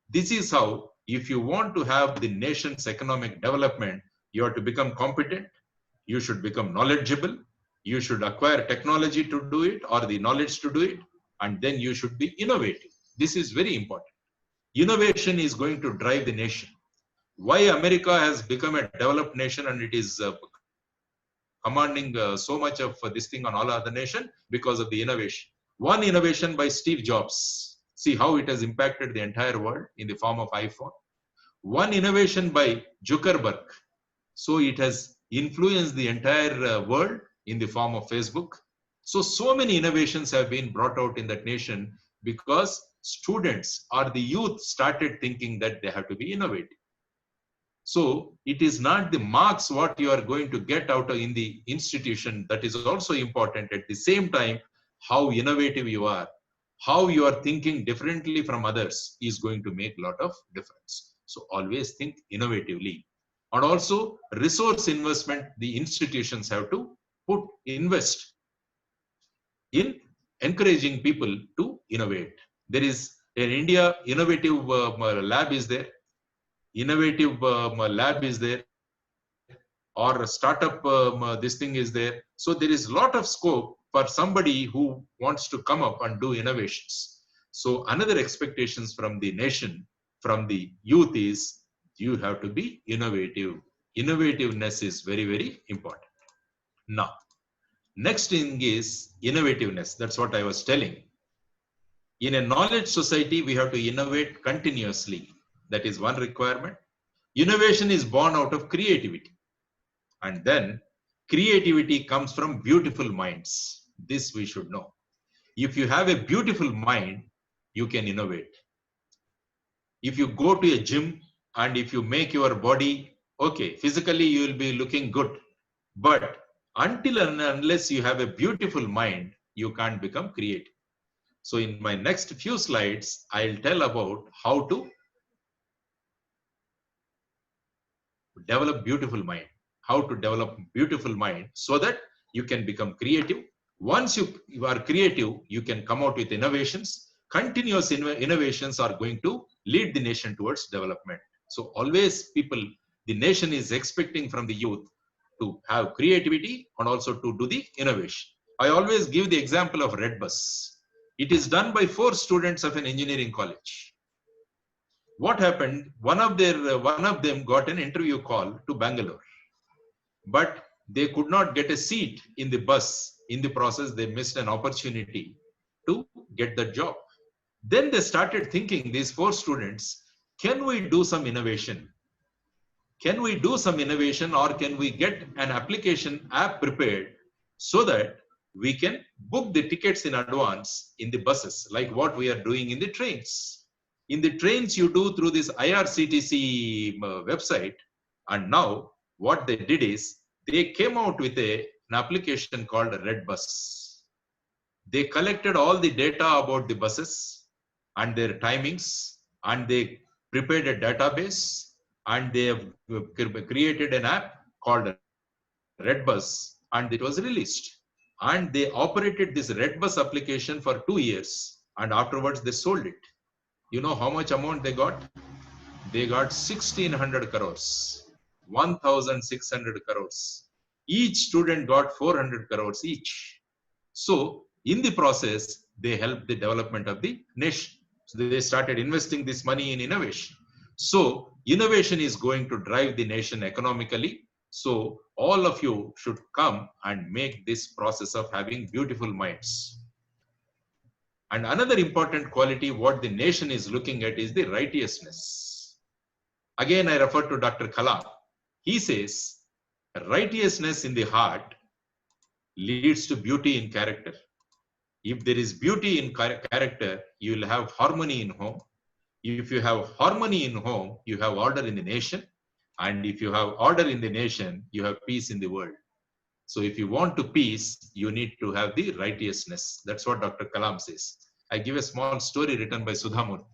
This is how, if you want to have the nation's economic development, you have to become competent. You should become knowledgeable. You should acquire technology to do it, or the knowledge to do it. And then you should be innovative. This is very important. Innovation is going to drive the nation. Why America has become a developed nation and it is commanding so much of this thing on all other nations? Because of the innovation. One innovation by Steve Jobs. See how it has impacted the entire world in the form of iPhone. One innovation by Zuckerberg. So it has influenced the entire world in the form of Facebook. So many innovations have been brought out in that nation because students or the youth started thinking that they have to be innovative. So it is not the marks what you are going to get out of in the institution that is also important. At the same time, how innovative you are, how you are thinking differently from others is going to make a lot of difference. So always think innovatively. And also resource investment, the institutions have to invest in encouraging people to innovate. There is in India, innovative lab is there, or a startup this thing is there. So there is a lot of scope for somebody who wants to come up and do innovations. So another expectations from the nation, from the youth is you have to be innovative. Innovativeness is very, very important. Now, next thing is innovativeness. That's what I was telling. In a knowledge society, we have to innovate continuously. That is one requirement. Innovation is born out of creativity. And then creativity comes from beautiful minds. This we should know. If you have a beautiful mind, you can innovate. If you go to a gym and if you make your body, okay, physically you will be looking good. But until and unless you have a beautiful mind, you can't become creative. So in my next few slides, I'll tell about how to develop beautiful mind. How to develop beautiful mind so that you can become creative. Once you are creative, you can come out with innovations. Continuous innovations are going to lead the nation towards development. So always people, the nation is expecting from the youth to have creativity and also to do the innovation. I always give the example of Red Bus. It is done by 4 students of an engineering college. What happened? One of them got an interview call to Bangalore, but they could not get a seat in the bus. In the process, they missed an opportunity to get the job. Then they started thinking, these 4 students, can we do some innovation? Can we do some innovation, or can we get an application app prepared so that we can book the tickets in advance in the buses, like what we are doing in the trains. In the trains, you do through this IRCTC website. And now what they did is they came out with an application called Red Bus. They collected all the data about the buses and their timings, and they prepared a database, and they have created an app called Red Bus, and it was released. And they operated this Red Bus application for 2 years, and afterwards they sold it. You know how much amount they got? They got 1600 crores, 1600 crores. Each student got 400 crores each. So in the process, they helped the development of the nation. So they started investing this money in innovation. So innovation is going to drive the nation economically. So all of you should come and make this process of having beautiful minds. And another important quality what the nation is looking at is the righteousness. Again, I refer to Dr. Kalam. He says, righteousness in the heart leads to beauty in character. If there is beauty in character, you will have harmony in home. If you have harmony in home, you have order in the nation. And if you have order in the nation, you have peace in the world. So if you want to peace, you need to have the righteousness. That's what Dr. Kalam says. I give a small story written by Sudha Murthy.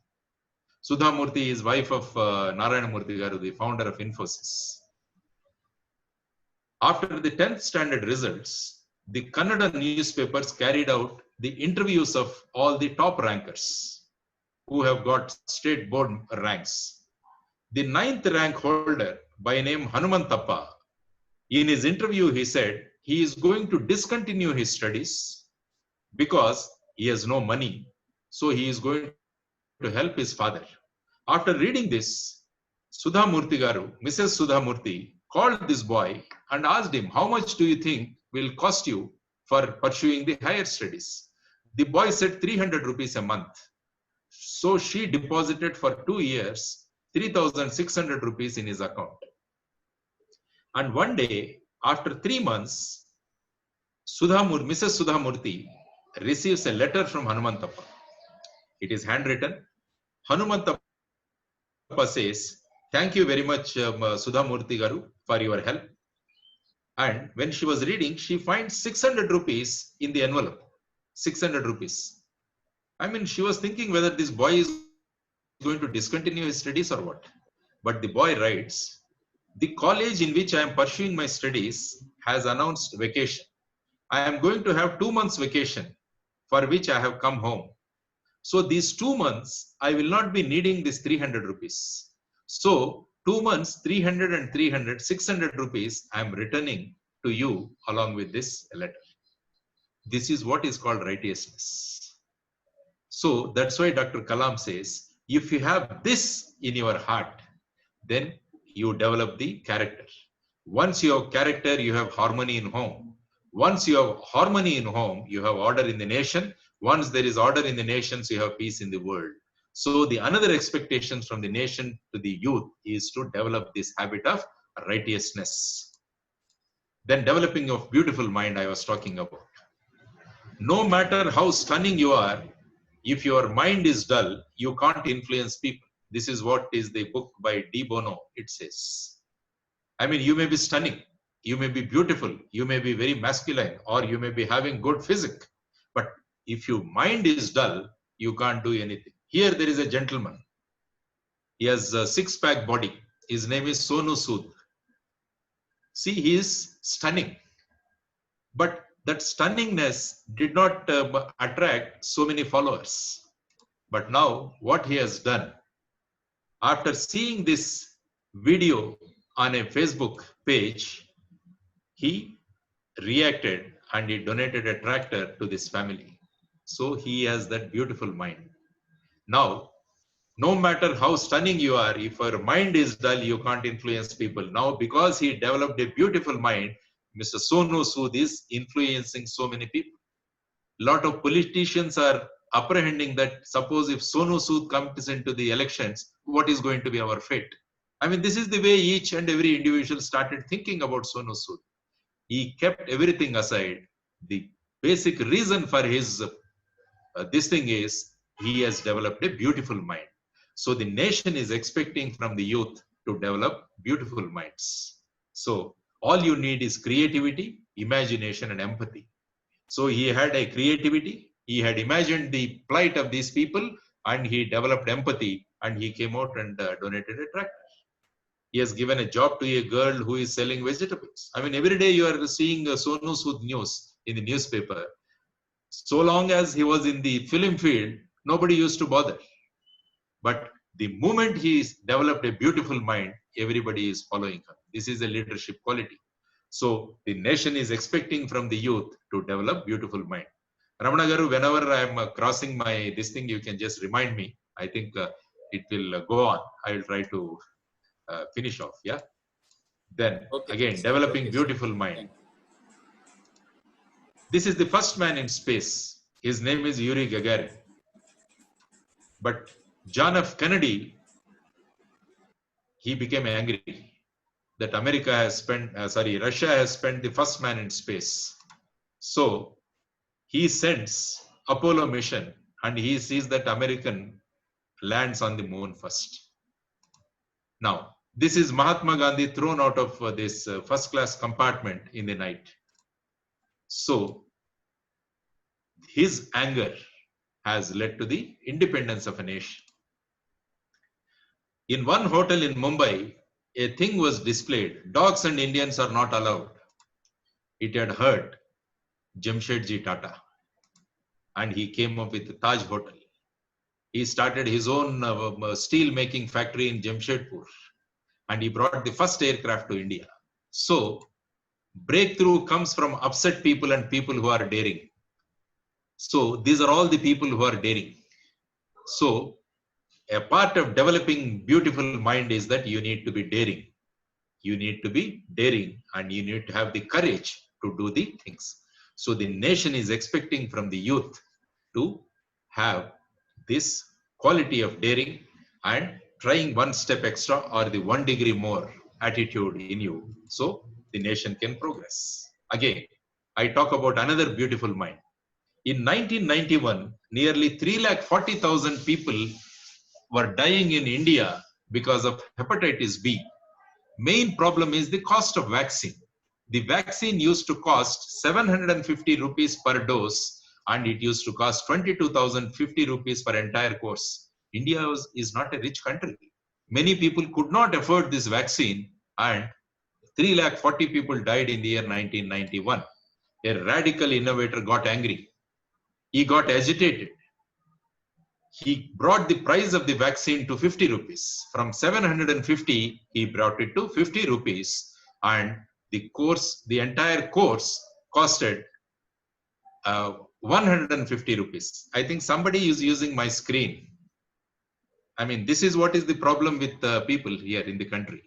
Sudha Murthy is wife of Narayana Murthy Garu, the founder of Infosys. After the 10th standard results, the Kannada newspapers carried out the interviews of all the top rankers who have got state board ranks. The 9th rank holder by name Hanumantappa, in his interview, he said he is going to discontinue his studies because he has no money. So he is going to help his father. After reading this, Sudha Murthy Garu, Mrs. Sudha Murthy, called this boy and asked him, how much do you think will cost you for pursuing the higher studies? The boy said 300 rupees a month. So she deposited for 2 years, 3,600 rupees in his account. And one day, after 3 months, Mrs. Sudha Murthy receives a letter from Hanumantappa. It is handwritten. Hanumantappa says, thank you very much, Sudha Murthy Garu, for your help. And when she was reading, she finds 600 rupees in the envelope. 600 rupees. I mean, she was thinking whether this boy is going to discontinue his studies or what. But the boy writes, The college in which I am pursuing my studies has announced vacation. I am going to have 2 months vacation for which I have come home. So these 2 months, I will not be needing this 300 rupees. So 2 months, 300 and 300, 600 rupees, I am returning to you along with this letter. This is what is called righteousness. So that's why Dr. Kalam says, if you have this in your heart, then you develop the character. Once you have character, you have harmony in home. Once you have harmony in home, you have order in the nation. Once there is order in the nations, you have peace in the world. So the another expectations from the nation to the youth is to develop this habit of righteousness. Then developing of beautiful mind I was talking about. No matter how stunning you are, if your mind is dull, you can't influence people. This is what is the book by De Bono, it says. I mean, you may be stunning, you may be beautiful, you may be very masculine, or you may be having good physique. But if your mind is dull, you can't do anything. Here there is a gentleman. He has a six-pack body. His name is Sonu Sood. See, he is stunning. But that stunningness did not attract so many followers. But now what he has done, after seeing this video on a Facebook page, he reacted and he donated a tractor to this family. So he has that beautiful mind. Now, no matter how stunning you are, if your mind is dull, you can't influence people. Now, because he developed a beautiful mind, Mr. Sonu Sood is influencing so many people. A lot of politicians are apprehending that suppose if Sonu Sood comes into the elections, what is going to be our fate? I mean, this is the way each and every individual started thinking about Sonu Sood. He kept everything aside. The basic reason for his this thing is he has developed a beautiful mind. So the nation is expecting from the youth to develop beautiful minds. So all you need is creativity, imagination, and empathy. So he had a creativity, he had imagined the plight of these people, and he developed empathy, and he came out and donated a tractor. He has given a job to a girl who is selling vegetables. I mean, every day you are seeing Sonu Sood news in the newspaper. So long as he was in the film field, nobody used to bother. But the moment he developed a beautiful mind, everybody is following him. This is a leadership quality. So the nation is expecting from the youth to develop beautiful mind. Ramana Garu, whenever I am crossing this thing, you can just remind me. I think it will go on. I will try to finish off. Yeah. Then Okay, again, sir. developing Okay, beautiful sir. mind. This is the first man in space. His name is Yuri Gagarin. But John F. Kennedy, he became angry that Russia has spent the first man in space. So he sends Apollo mission and he sees that American lands on the moon first. Now, this is Mahatma Gandhi thrown out of this first class compartment in the night. So his anger has led to the independence of a nation. In one hotel in Mumbai, a thing was displayed. Dogs and Indians are not allowed. It had hurt Jamshedji Tata. And he came up with the Taj Hotel. He started his own steel making factory in Jamshedpur. And he brought the first aircraft to India. So breakthrough comes from upset people and people who are daring. So these are all the people who are daring. So a part of developing beautiful mind is that you need to be daring. You need to be daring and you need to have the courage to do the things. So the nation is expecting from the youth to have this quality of daring and trying one step extra or the 1 degree more attitude in you. So the nation can progress. Again, I talk about another beautiful mind. In 1991, nearly 340,000 people were dying in India because of hepatitis B. Main problem is the cost of vaccine. The vaccine used to cost 750 rupees per dose and it used to cost 22,050 rupees per entire course. India is not a rich country. Many people could not afford this vaccine and 340,000 people died in the year 1991. A radical innovator got angry. He got agitated. He brought the price of the vaccine to 50 rupees. From 750, he brought it to 50 rupees. And the entire course costed 150 rupees. I think somebody is using my screen. I mean, this is what is the problem with people here in the country.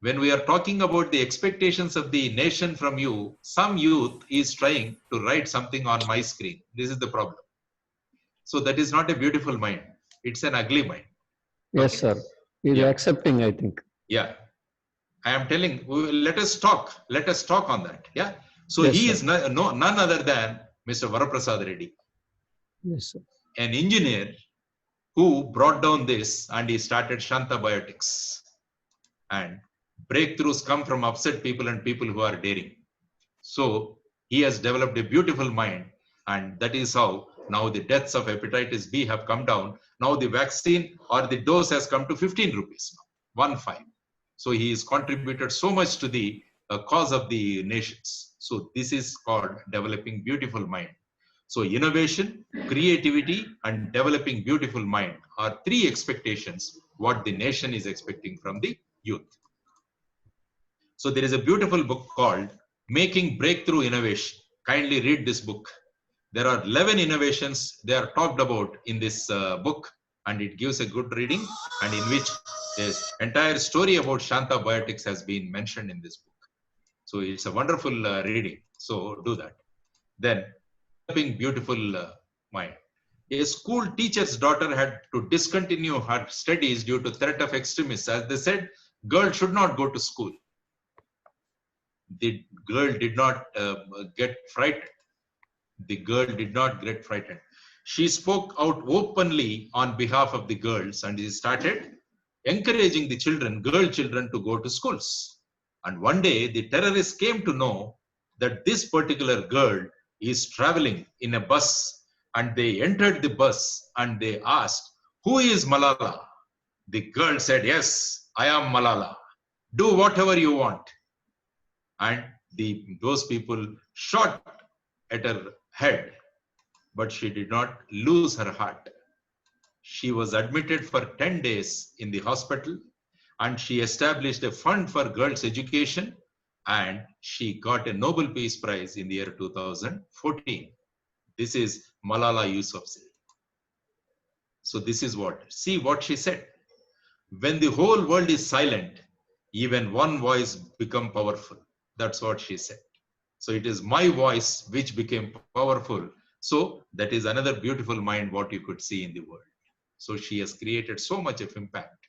When we are talking about the expectations of the nation from you, some youth is trying to write something on my screen. This is the problem. So that is not a beautiful mind. It's an ugly mind. Yes, Okay. sir. He's Yeah. accepting, I think. Yeah. I am telling, let us talk. Let us talk on that. Yeah. So Yes, he sir. is none other than Mr. Varaprasad Reddy, Yes, sir. an engineer who brought down this, and he started Shanta Biotics. And breakthroughs come from upset people and people who are daring. So he has developed a beautiful mind, and that is how now the deaths of hepatitis B have come down. Now the vaccine or the dose has come to 15 rupees now, 15. So he has contributed so much to the cause of the nations. So this is called developing beautiful mind. So innovation, creativity, and developing beautiful mind are three expectations what the nation is expecting from the youth. So there is a beautiful book called Making Breakthrough Innovation. Kindly read this book. There are 11 innovations they are talked about in this book, and it gives a good reading, and in which this entire story about Shanta Biotics has been mentioned in this book. So it's a wonderful reading. So do that. Then developing beautiful mind. A school teacher's daughter had to discontinue her studies due to threat of extremists. As they said, girls should not go to school. The girl did not get frightened. The girl did not get frightened. She spoke out openly on behalf of the girls, and she started encouraging the children, girl children, to go to schools. And one day the terrorists came to know that this particular girl is traveling in a bus, and they entered the bus and they asked, "Who is Malala?" The girl said, "Yes, I am Malala. Do whatever you want." And those people shot at her head, but she did not lose her heart. She was admitted for 10 days in the hospital, and she established a fund for girls' education, and she got a Nobel Peace Prize in the year 2014. This is Malala Yousafzai. So this is see what she said. When the whole world is silent, even one voice become powerful. That's what she said. So it is my voice which became powerful. So that is another beautiful mind what you could see in the world. So she has created so much of impact.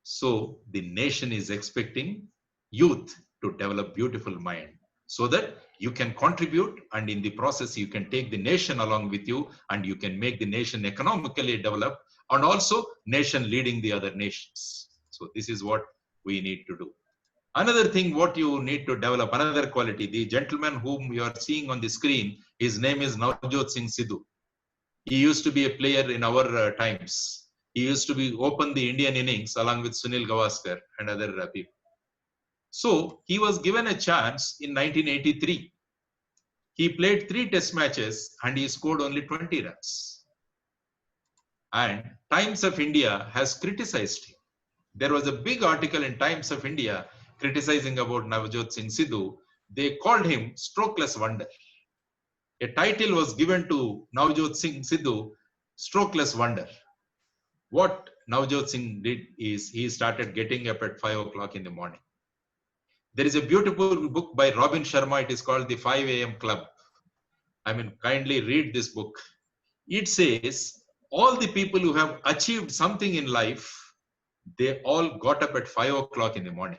So the nation is expecting youth to develop beautiful mind so that you can contribute, and in the process you can take the nation along with you, and you can make the nation economically developed, and also nation leading the other nations. So this is what we need to do. Another thing what you need to develop, another quality, the gentleman whom you are seeing on the screen, his name is Navjot Singh Sidhu. He used to be a player in our times. He used to open the Indian innings along with Sunil Gavaskar and other people. So he was given a chance in 1983. He played 3 test matches and he scored only 20 runs. And Times of India has criticized him. There was a big article in Times of India criticizing about Navjot Singh Sidhu. They called him Strokeless Wonder. A title was given to Navjot Singh Sidhu, Strokeless Wonder. What Navjot Singh did is he started getting up at 5 o'clock in the morning. There is a beautiful book by Robin Sharma. It is called The 5 a.m. Club. I mean, kindly read this book. It says all the people who have achieved something in life, they all got up at 5 o'clock in the morning.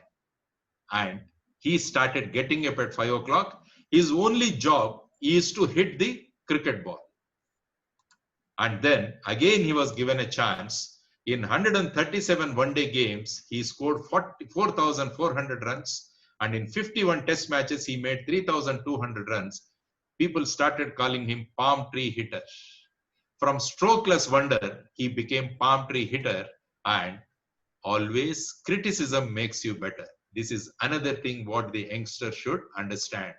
And he started getting up at 5 o'clock. His only job is to hit the cricket ball. And then again, he was given a chance. In 137 one-day games, he scored 4,400 runs. And in 51 test matches, he made 3,200 runs. People started calling him palm tree hitter. From strokeless wonder, he became palm tree hitter. And always criticism makes you better. This is another thing what the youngster should understand.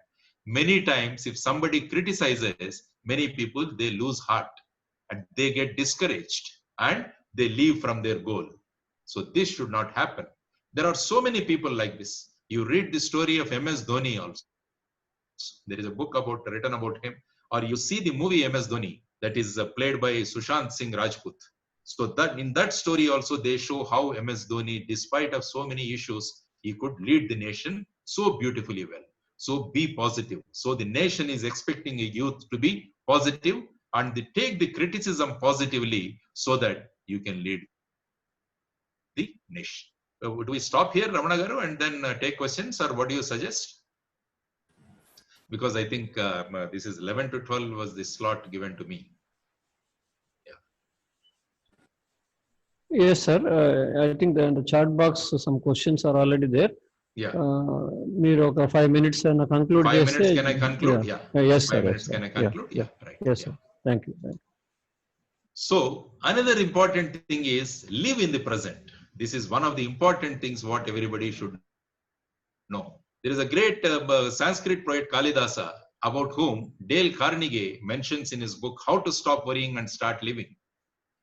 Many times, if somebody criticizes, many people, they lose heart and they get discouraged and they leave from their goal. So this should not happen. There are so many people like this. You read the story of MS Dhoni also. There is a book written about him, or you see the movie MS Dhoni that is played by Sushant Singh Rajput. So that in that story also they show how MS Dhoni, despite of so many issues, he could lead the nation so beautifully well. So be positive. So the nation is expecting a youth to be positive and they take the criticism positively so that you can lead the nation. Do we stop here, Ramana Garu, and then take questions, or what do you suggest? Because I think this is 11 to 12 was the slot given to me. Yes, sir. I think in the chat box, some questions are already there. Yeah. Need 5 minutes and conclude. 5 minutes, can I conclude? Yeah. Yes, sir. 5 minutes, Yes, can I sir. conclude? Yeah, right. Yes, Yeah. sir. Thank you. Thank you. So another important thing is live in the present. This is one of the important things what everybody should know. There is a great Sanskrit poet Kalidasa, about whom Dale Carnegie mentions in his book How to Stop Worrying and Start Living.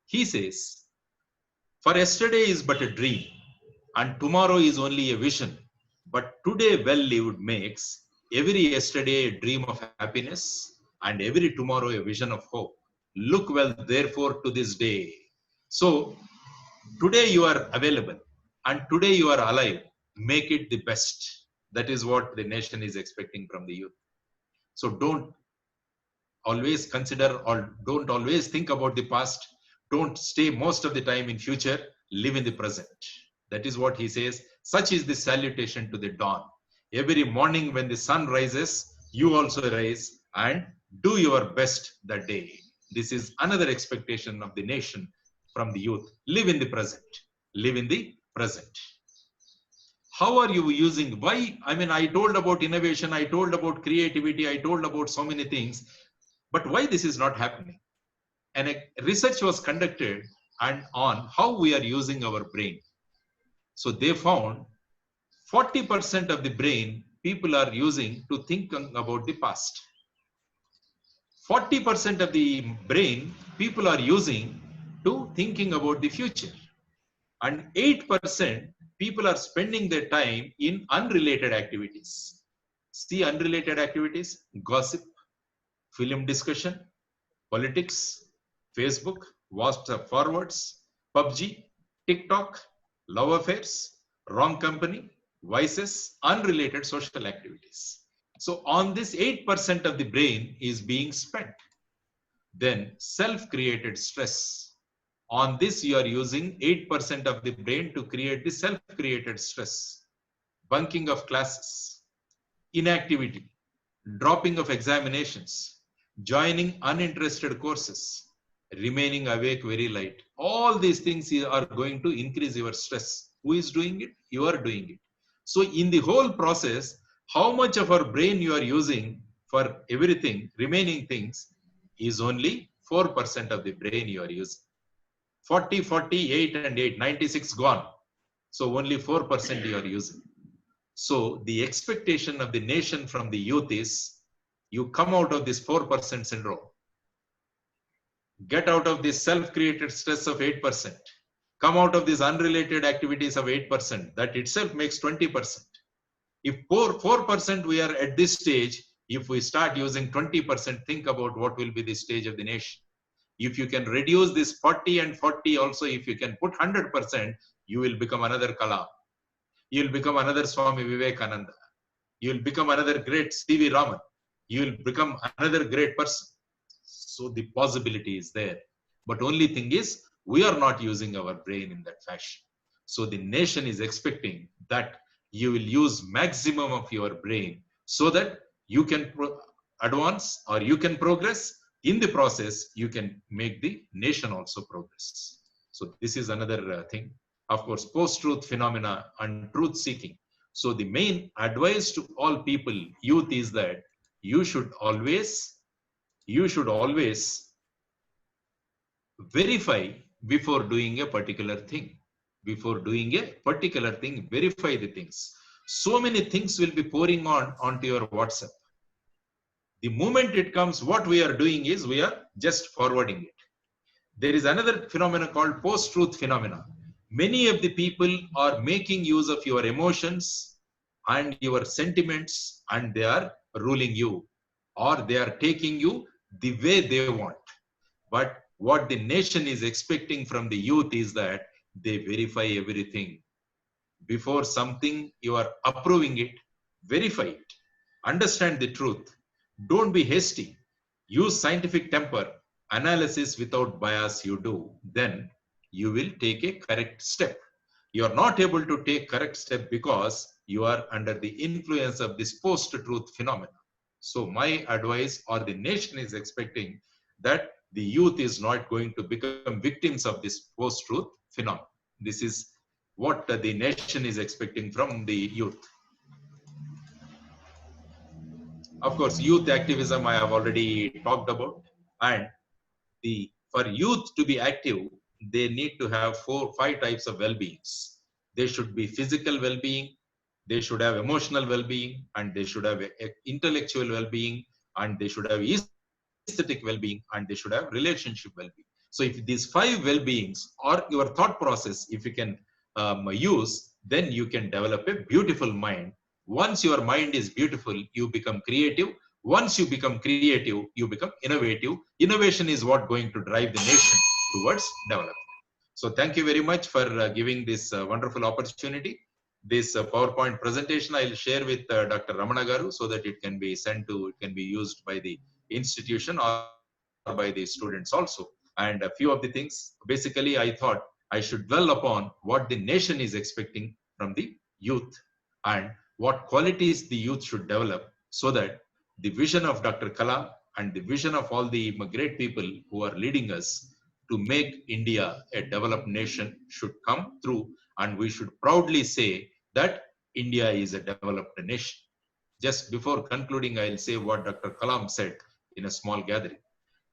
He says, "For yesterday is but a dream, and tomorrow is only a vision. But today well lived makes every yesterday a dream of happiness, and every tomorrow a vision of hope. Look well, therefore, to this day." So today you are available, and today you are alive. Make it the best. That is what the nation is expecting from the youth. So don't always consider, or don't always think about the past. Don't stay most of the time in future. Live in the present. That is what he says. Such is the salutation to the dawn. Every morning when the sun rises, you also rise and do your best that day. This is another expectation of the nation from the youth. Live in the present. Live in the present. How are you using? Why? I mean, I told about innovation, I told about creativity, I told about so many things, but why this is not happening? And a research was conducted and on how we are using our brain. So they found 40% of the brain people are using to think about the past. 40% of the brain people are using to thinking about the future. And 8% people are spending their time in unrelated activities. See, unrelated activities: gossip, film discussion, politics, Facebook, WhatsApp forwards, PUBG, TikTok, love affairs, wrong company, vices, unrelated social activities. So on this 8% of the brain is being spent. Then self-created stress. On this, you are using 8% of the brain to create the self-created stress. Bunking of classes, inactivity, dropping of examinations, joining uninterested courses, remaining awake very late. All these things are going to increase your stress. Who is doing it? You are doing it. So in the whole process, how much of our brain you are using for everything, remaining things, is only 4% of the brain you are using. 40, 48 and 8, 96 gone. So only 4% you are using. So the expectation of the nation from the youth is, you come out of this 4% syndrome. Get out of this self-created stress of 8%. Come out of these unrelated activities of 8%. That itself makes 20%. If 4% we are at this stage, if we start using 20%, think about what will be the stage of the nation. If you can reduce this 40 and 40 also, if you can put 100%, you will become another Kalam. You will become another Swami Vivekananda. You will become another great C.V. Raman. You will become another great person. So the possibility is there. But only thing is, we are not using our brain in that fashion. So the nation is expecting that you will use maximum of your brain so that you can advance or you can progress. In the process, you can make the nation also progress. So this is another thing. Of course, post-truth phenomena and truth seeking. So the main advice to all people, youth, is that you should always verify before doing a particular thing. before doing a particular thing. Verify the things. So many things will be pouring onto your WhatsApp. The moment it comes, what we are doing is we are just forwarding it. There is another phenomenon called post-truth phenomena. Many of the people are making use of your emotions and your sentiments, and they are ruling you, or they are taking you the way they want. But what the nation is expecting from the youth is that they verify everything. Before something, you are approving it, verify it, understand the truth. Don't be hasty. Use scientific temper, analysis without bias you do. Then you will take a correct step. You are not able to take correct step because you are under the influence of this post-truth phenomena. So my advice, or the nation is expecting, that the youth is not going to become victims of this post-truth phenomenon. This is what the nation is expecting from the youth. Of course, youth activism I have already talked about, and for youth to be active, they need to have 4-5 types of well-beings. They should be physical well-being, they should have emotional well-being, and they should have intellectual well-being, and they should have aesthetic well-being, and they should have relationship well-being. So if these 5 well-beings or your thought process, if you can use, then you can develop a beautiful mind. Once your mind is beautiful, you become creative. Once you become creative, you become innovative. Innovation is what going to drive the nation towards development. So thank you very much for giving this wonderful opportunity. This PowerPoint presentation I will share with Dr. Ramana Garu, so that it can be sent to, it can be used by the institution or by the students also. And a few of the things, basically I thought I should dwell upon what the nation is expecting from the youth, and what qualities the youth should develop, so that the vision of Dr. Kalam and the vision of all the great people who are leading us to make India a developed nation should come through, and we should proudly say that India is a developed nation. Just before concluding, I'll say what Dr. Kalam said in a small gathering.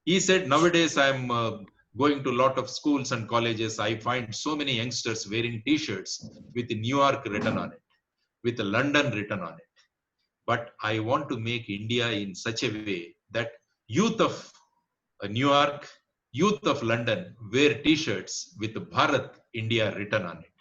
He said, nowadays I'm going to a lot of schools and colleges. I find so many youngsters wearing t-shirts with New York written on it, with London written on it. But I want to make India in such a way that youth of New York, youth of London wear t-shirts with Bharat, India written on it.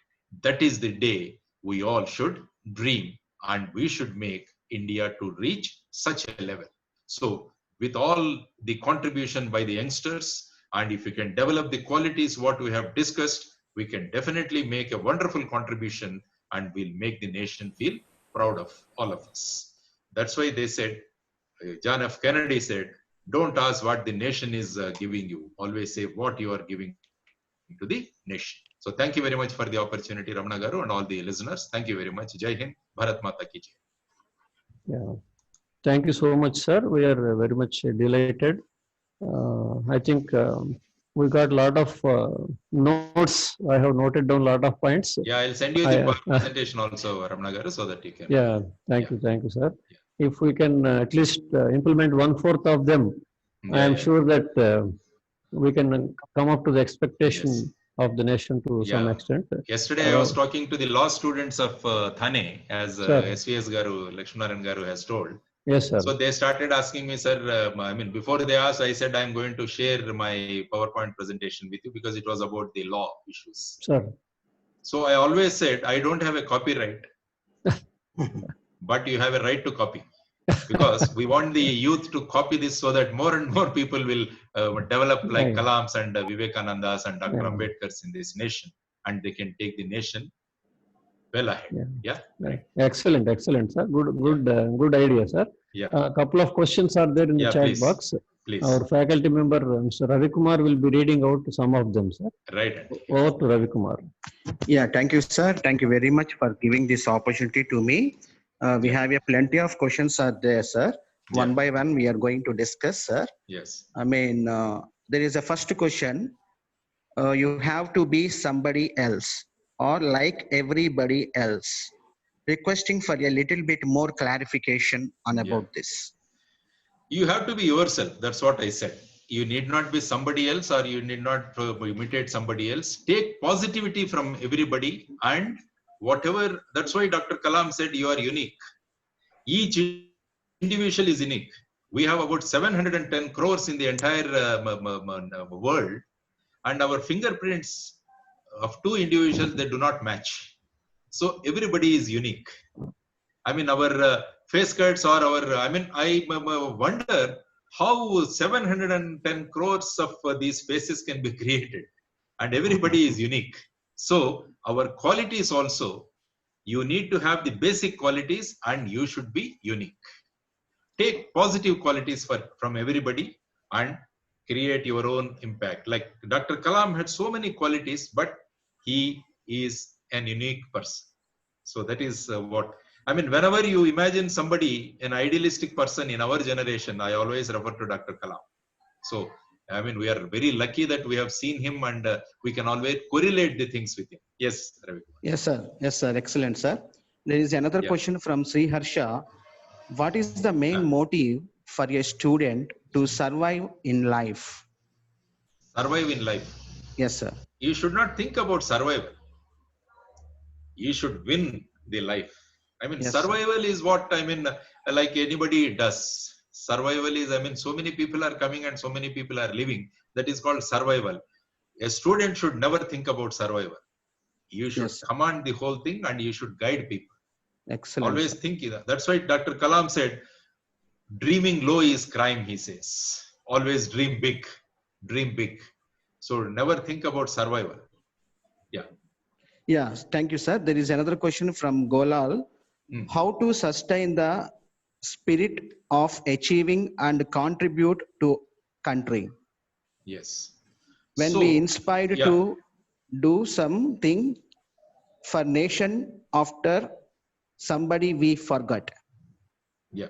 That is the day we all should dream, and we should make India to reach such a level. So with all the contribution by the youngsters, and if we can develop the qualities what we have discussed, we can definitely make a wonderful contribution, and we'll make the nation feel proud of all of us. That's why they said, John F. Kennedy said, don't ask what the nation is giving you. Always say what you are giving to the nation. So thank you very much for the opportunity, Ramana Garu, and all the listeners. Thank you very much. Jai Hind, Bharat Mata ki jai. Yeah. Thank you so much, sir. We are very much delighted. I think we got a lot of notes. I have noted down a lot of points. Yeah, I'll send you the presentation also, Ramana Garu, so that you can. Yeah, thank you, sir. Yeah. If we can at least implement 1/4 of them, I am sure that we can come up to the expectation of the nation to some extent. Yesterday, I was talking to the law students of Thane, as SVS Garu, Lakshmanan Garu has told. Yes, sir. So they started asking me, sir, I mean, before they asked, I said, I'm going to share my PowerPoint presentation with you because it was about the law issues. Sure. So I always said, I don't have a copyright, but you have a right to copy. Because we want the youth to copy this so that more and more people will develop like Kalams and Vivekanandas and Dr. Ambedkars in this nation, and they can take the nation well ahead. Yeah. Right. Excellent, sir. Good idea, sir. Yeah. A couple of questions are there in the chat box. Please. Our faculty member, Mr. Ravi Kumar, will be reading out some of them, sir. Right. Over to Ravi Kumar. Yeah, thank you, sir. Thank you very much for giving this opportunity to me. We have plenty of questions are there, sir. One by one, we are going to discuss, sir. Yes. I mean, there is a first question. You have to be somebody else or like everybody else. Requesting for a little bit more clarification on about this. You have to be yourself. That's what I said. You need not be somebody else, or you need not imitate somebody else. Take positivity from everybody, and whatever. That's why Dr. Kalam said you are unique. Each individual is unique. We have about 710 crores in the entire world, and our fingerprints of two individuals, they do not match. So everybody is unique. I mean, our face cuts or our, I wonder how 710 crores of these faces can be created, and everybody is unique. So our qualities also, you need to have the basic qualities, and you should be unique. Take positive qualities from everybody and create your own impact. Like Dr. Kalam had so many qualities, but he is an unique person. So that is what, whenever you imagine somebody, an idealistic person in our generation, I always refer to Dr. Kalam. So, we are very lucky that we have seen him, and we can always correlate the things with him. Yes, Ravi. Yes, sir. Yes, sir. Excellent, sir. There is another question from Sri Harsha. What is the main motive for a student to survive in life? Survive in life. Yes, sir. You should not think about survival. You should win the life. Yes, survival is what, like anybody does. Survival is, so many people are coming and so many people are living. That is called survival. A student should never think about survival. You should command the whole thing, and you should guide people. Excellent. Always think that. That's why Dr. Kalam said, dreaming low is crime, he says. Always dream big. Dream big. So never think about survival. Yeah. Yeah, thank you, sir. There is another question from Golal. How to sustain the spirit of achieving and contribute to country? Yes. When we inspired to do something for nation after somebody we forgot. Yeah.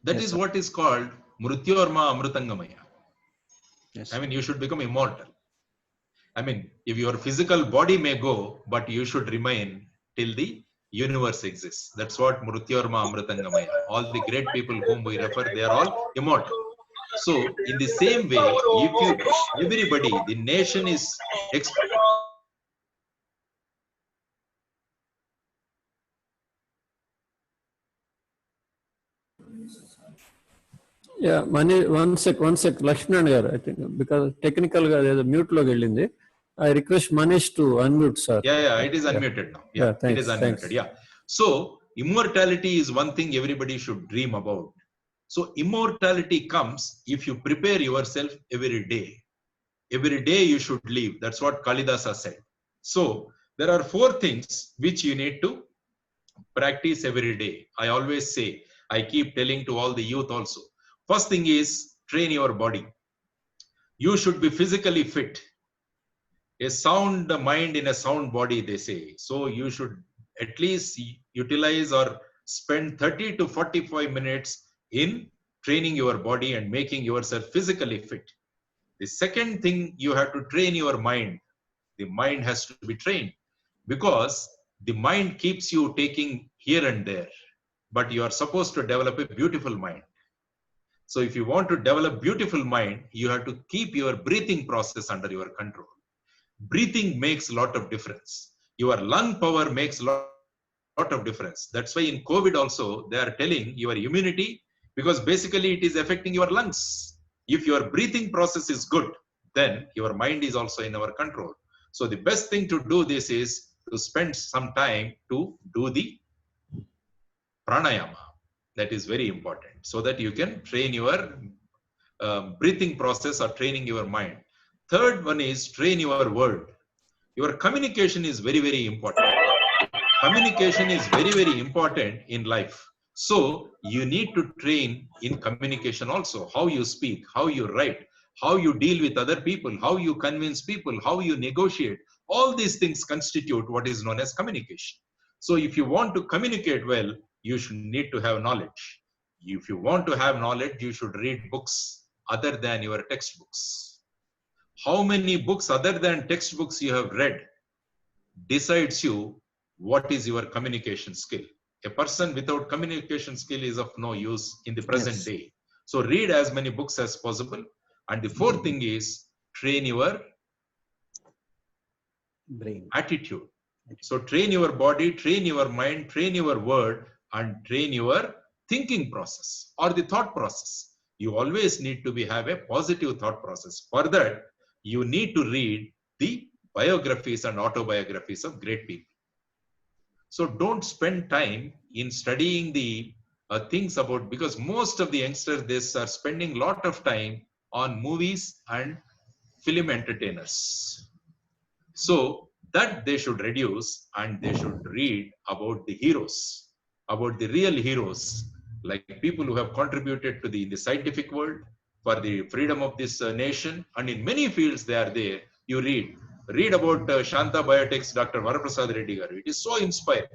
That is what is called Mrityorma Amrutangamaya. Yes. You should become immortal. If your physical body may go, but you should remain till the universe exists. That's what Mrityorma Amrutangamaya. All the great people whom we refer, they are all immortal. So, in the same way, if everybody, the nation is Yeah, one sec, Lakshman garu, I think, because technical mute lo ellindi. I request Manish to unmute, sir. Yeah, it is unmuted now. Yeah, thanks, it is unmuted. Thanks. Yeah. So, immortality is one thing everybody should dream about. So, immortality comes if you prepare yourself every day. Every day you should live. That's what Kalidasa said. So, there are 4 things which you need to practice every day. I always say, I keep telling to all the youth also. First thing is train your body. You should be physically fit. A sound mind in a sound body, they say. So you should at least utilize or spend 30 to 45 minutes in training your body and making yourself physically fit. The second thing, you have to train your mind. The mind has to be trained, because the mind keeps you taking here and there, but you are supposed to develop a beautiful mind. So if you want to develop beautiful mind, you have to keep your breathing process under your control. Breathing makes a lot of difference. Your lung power makes a lot of difference. That's why in COVID also, they are telling your immunity, because basically it is affecting your lungs. If your breathing process is good, then your mind is also in our control. So the best thing to do this is to spend some time to do the pranayama. That is very important, so that you can train your breathing process or training your mind. Third one is train your word. Your communication is very, very important. Communication is very, very important in life. So you need to train in communication also. How you speak, how you write, how you deal with other people, how you convince people, how you negotiate. All these things constitute what is known as communication. So if you want to communicate well, you should need to have knowledge. If you want to have knowledge, you should read books other than your textbooks. How many books other than textbooks you have read decides you what is your communication skill. A person without communication skill is of no use in the present day. So read as many books as possible. And the fourth thing is train your Brain. attitude. So train your body, train your mind, train your word, and train your thinking process or the thought process. You always need to have a positive thought process. For that, you need to read the biographies and autobiographies of great people. So don't spend time in studying the things about, because most of the youngsters, they are spending a lot of time on movies and film entertainers. So that they should reduce, and they should read about the heroes, about the real heroes, like people who have contributed to the scientific world for the freedom of this nation, and in many fields they are there. You read about Shanta Biotech's Dr. Varaprasad Reddy garu. It is so inspiring.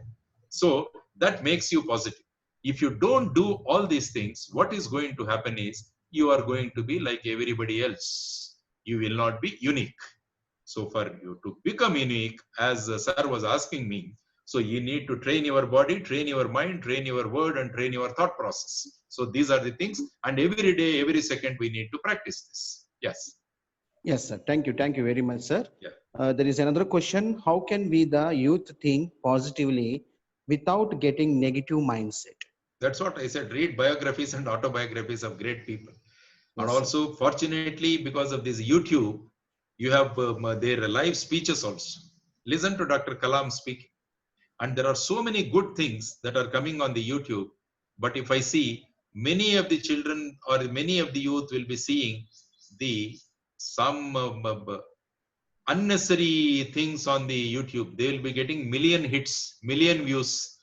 So that makes you positive. If you don't do all these things, what is going to happen is you are going to be like everybody else. You will not be unique. So for you to become unique, as sir was asking me, so you need to train your body, train your mind, train your word, and train your thought process. So these are the things, and every day, every second, we need to practice this. Yes. Yes, sir. Thank you. Thank you very much, sir. Yeah. There is another question. How can we, the youth, think positively without getting negative mindset? That's what I said. Read biographies and autobiographies of great people. Yes, And also, fortunately, because of this YouTube, you have their live speeches also. Listen to Dr. Kalam speaking. And there are so many good things that are coming on the YouTube. But if I see, many of the children or many of the youth will be seeing some unnecessary things on the YouTube. They will be getting million hits, million views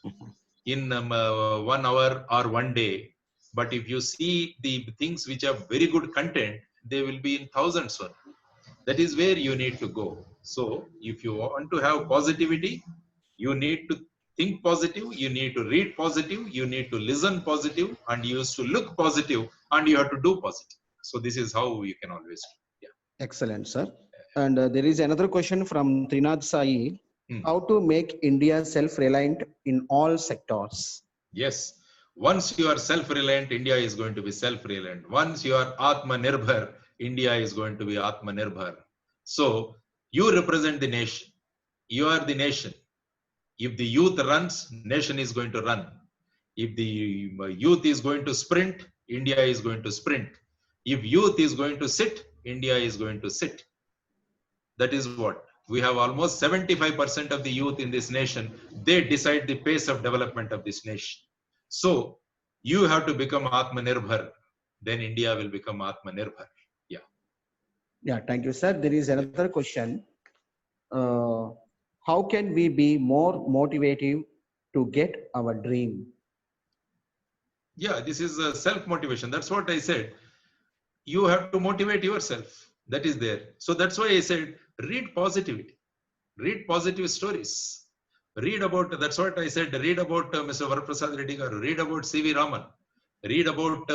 in 1 hour or 1 day. But if you see the things which have very good content, they will be in thousands only. That is where you need to go. So if you want to have positivity, you need to think positive, you need to read positive, you need to listen positive, and you used to look positive, and you have to do positive. So this is how you can always do. Yeah. excellent, sir. And there is another question from Trinath Sai. How to make India self-reliant in all sectors? Yes. Once you are self-reliant, India is going to be self-reliant. Once you are Atmanirbhar, India is going to be Atmanirbhar. So you represent the nation. You are the nation. If the youth runs, nation is going to run. If the youth is going to sprint, India is going to sprint. If youth is going to sit, India is going to sit. That is what we have. Almost 75% of the youth in this nation, they decide the pace of development of this nation. So you have to become Atmanirbhar, then India will become Atmanirbhar. Yeah. Yeah, thank you, sir. There is another question. How can we be more motivative to get our dream? Yeah, this is self-motivation. That's what I said. You have to motivate yourself. That is there. So that's why I said, read positivity. Read positive stories. Read about, that's what I said, read about Mr. Varaprasad Reddy garu, read about C.V. Raman, read about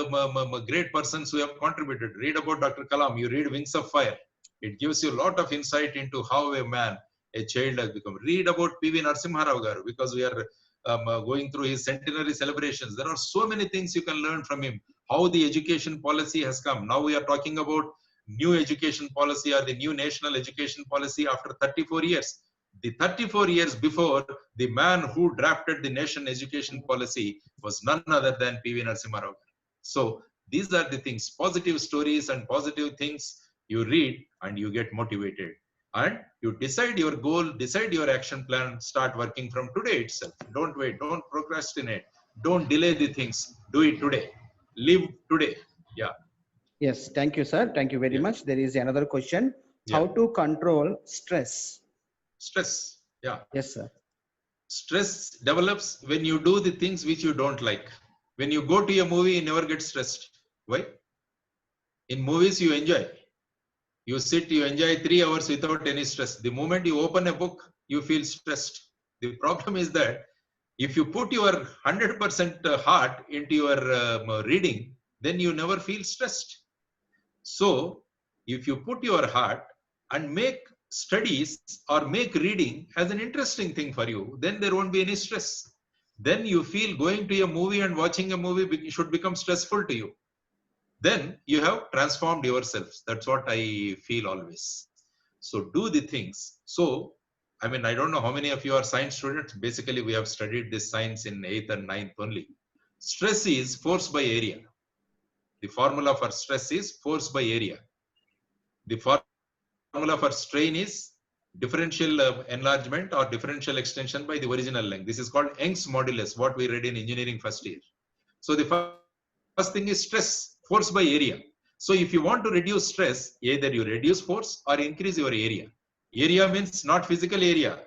great persons who have contributed, read about Dr. Kalam, you read Wings of Fire. It gives you a lot of insight into how a man, a child has become. Read about P.V. Narasimha Rao garu, because we are going through his centenary celebrations. There are so many things you can learn from him. How the education policy has come. Now we are talking about new education policy or the new national education policy after 34 years. The 34 years before, the man who drafted the nation education policy was none other than P.V. Narasimha Rao. So these are the things, positive stories and positive things you read and you get motivated. And you decide your goal, decide your action plan, start working from today itself. Don't wait, don't procrastinate, don't delay the things, do it today, live today. Yeah. Yes, thank you, sir. Thank you very much. There is another question. How to control stress? Stress. Yeah. Yes, sir. Stress develops when you do the things which you don't like. When you go to a movie, you never get stressed. Why? In movies, you enjoy. You sit, you enjoy 3 hours without any stress. The moment you open a book, you feel stressed. The problem is that if you put your 100% heart into your reading, then you never feel stressed. So if you put your heart and make studies or make reading as an interesting thing for you, then there won't be any stress. Then you feel going to a movie and watching a movie should become stressful to you. then you have transformed yourselves. That's what I feel always. So do the things. So, I mean, I don't know how many of you are science students. Basically, we have studied this science in 8th and 9th only. Stress is force by area. The formula for stress is force by area. The formula for strain is differential enlargement or differential extension by the original length. This is called Young's modulus, what we read in engineering first year. So the first thing is stress, force by area. So if you want to reduce stress, either you reduce force or increase your area. Area means not physical area.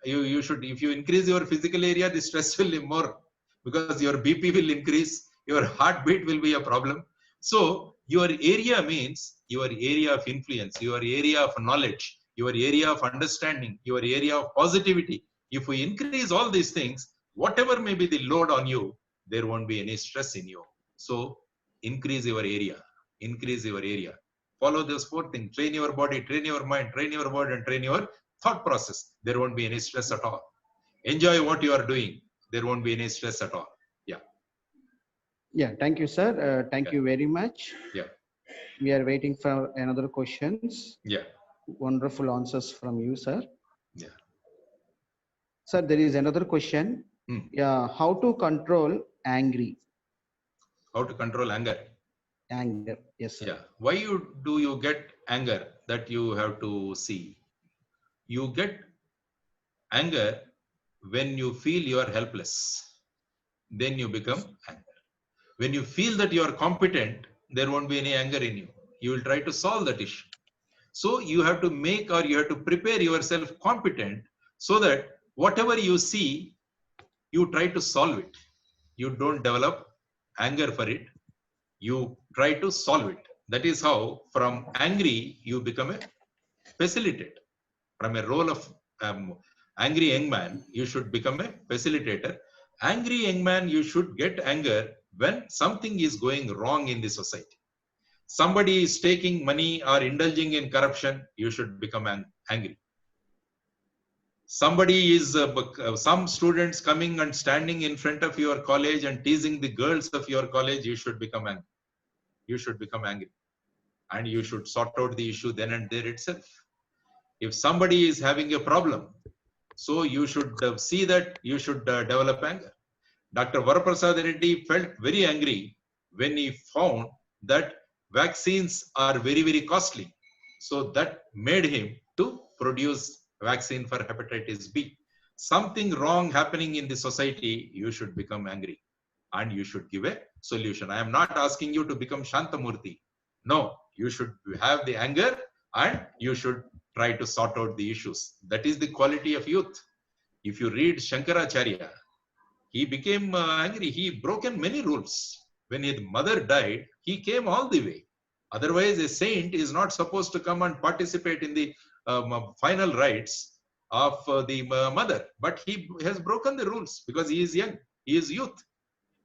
You should, if you increase your physical area, the stress will be more because your BP will increase, your heartbeat will be a problem. So your area means your area of influence, your area of knowledge, your area of understanding, your area of positivity. If we increase all these things, whatever may be the load on you, there won't be any stress in you. So increase your area, increase your area. Follow those 4 things: train your body, train your mind, train your word, and train your thought process. There won't be any stress at all. Enjoy what you are doing. There won't be any stress at all. Yeah. Yeah, thank you, sir. Thank Yeah. you very much. Yeah. We are waiting for another questions. Yeah. Wonderful answers from you, sir. Yeah. Sir, there is another question. Yeah, how to control angry? How to control anger? Anger, yes, sir. Yeah. Why do you get anger? That you have to see. You get anger when you feel you are helpless. Then you become anger. When you feel that you are competent, there won't be any anger in you. You will try to solve that issue. So you have to make, or you have to prepare yourself competent so that whatever you see, you try to solve it. You don't develop anger for it. You try to solve it. That is how from angry, you become a facilitator. From a role of angry young man, you should become a facilitator. Angry young man, you should get anger when something is going wrong in the society. Somebody is taking money or indulging in corruption, you should become angry. Somebody is, some students coming and standing in front of your college and teasing the girls of your college, you should become angry. You should become angry. And you should sort out the issue then and there itself. If somebody is having a problem, so you should see that you should develop anger. Dr. Varaprasad Reddy felt very angry when he found that vaccines are very, very costly. So that made him to produce vaccine for hepatitis B. Something wrong happening in the society, you should become angry and you should give a solution. I am not asking you to become Shantamurti. No, you should have the anger and you should try to sort out the issues. That is the quality of youth. If you read Shankaracharya, he became angry. He broken many rules. When his mother died, he came all the way. Otherwise, a saint is not supposed to come and participate in the final rites of the mother. But he has broken the rules because he is young. He is youth.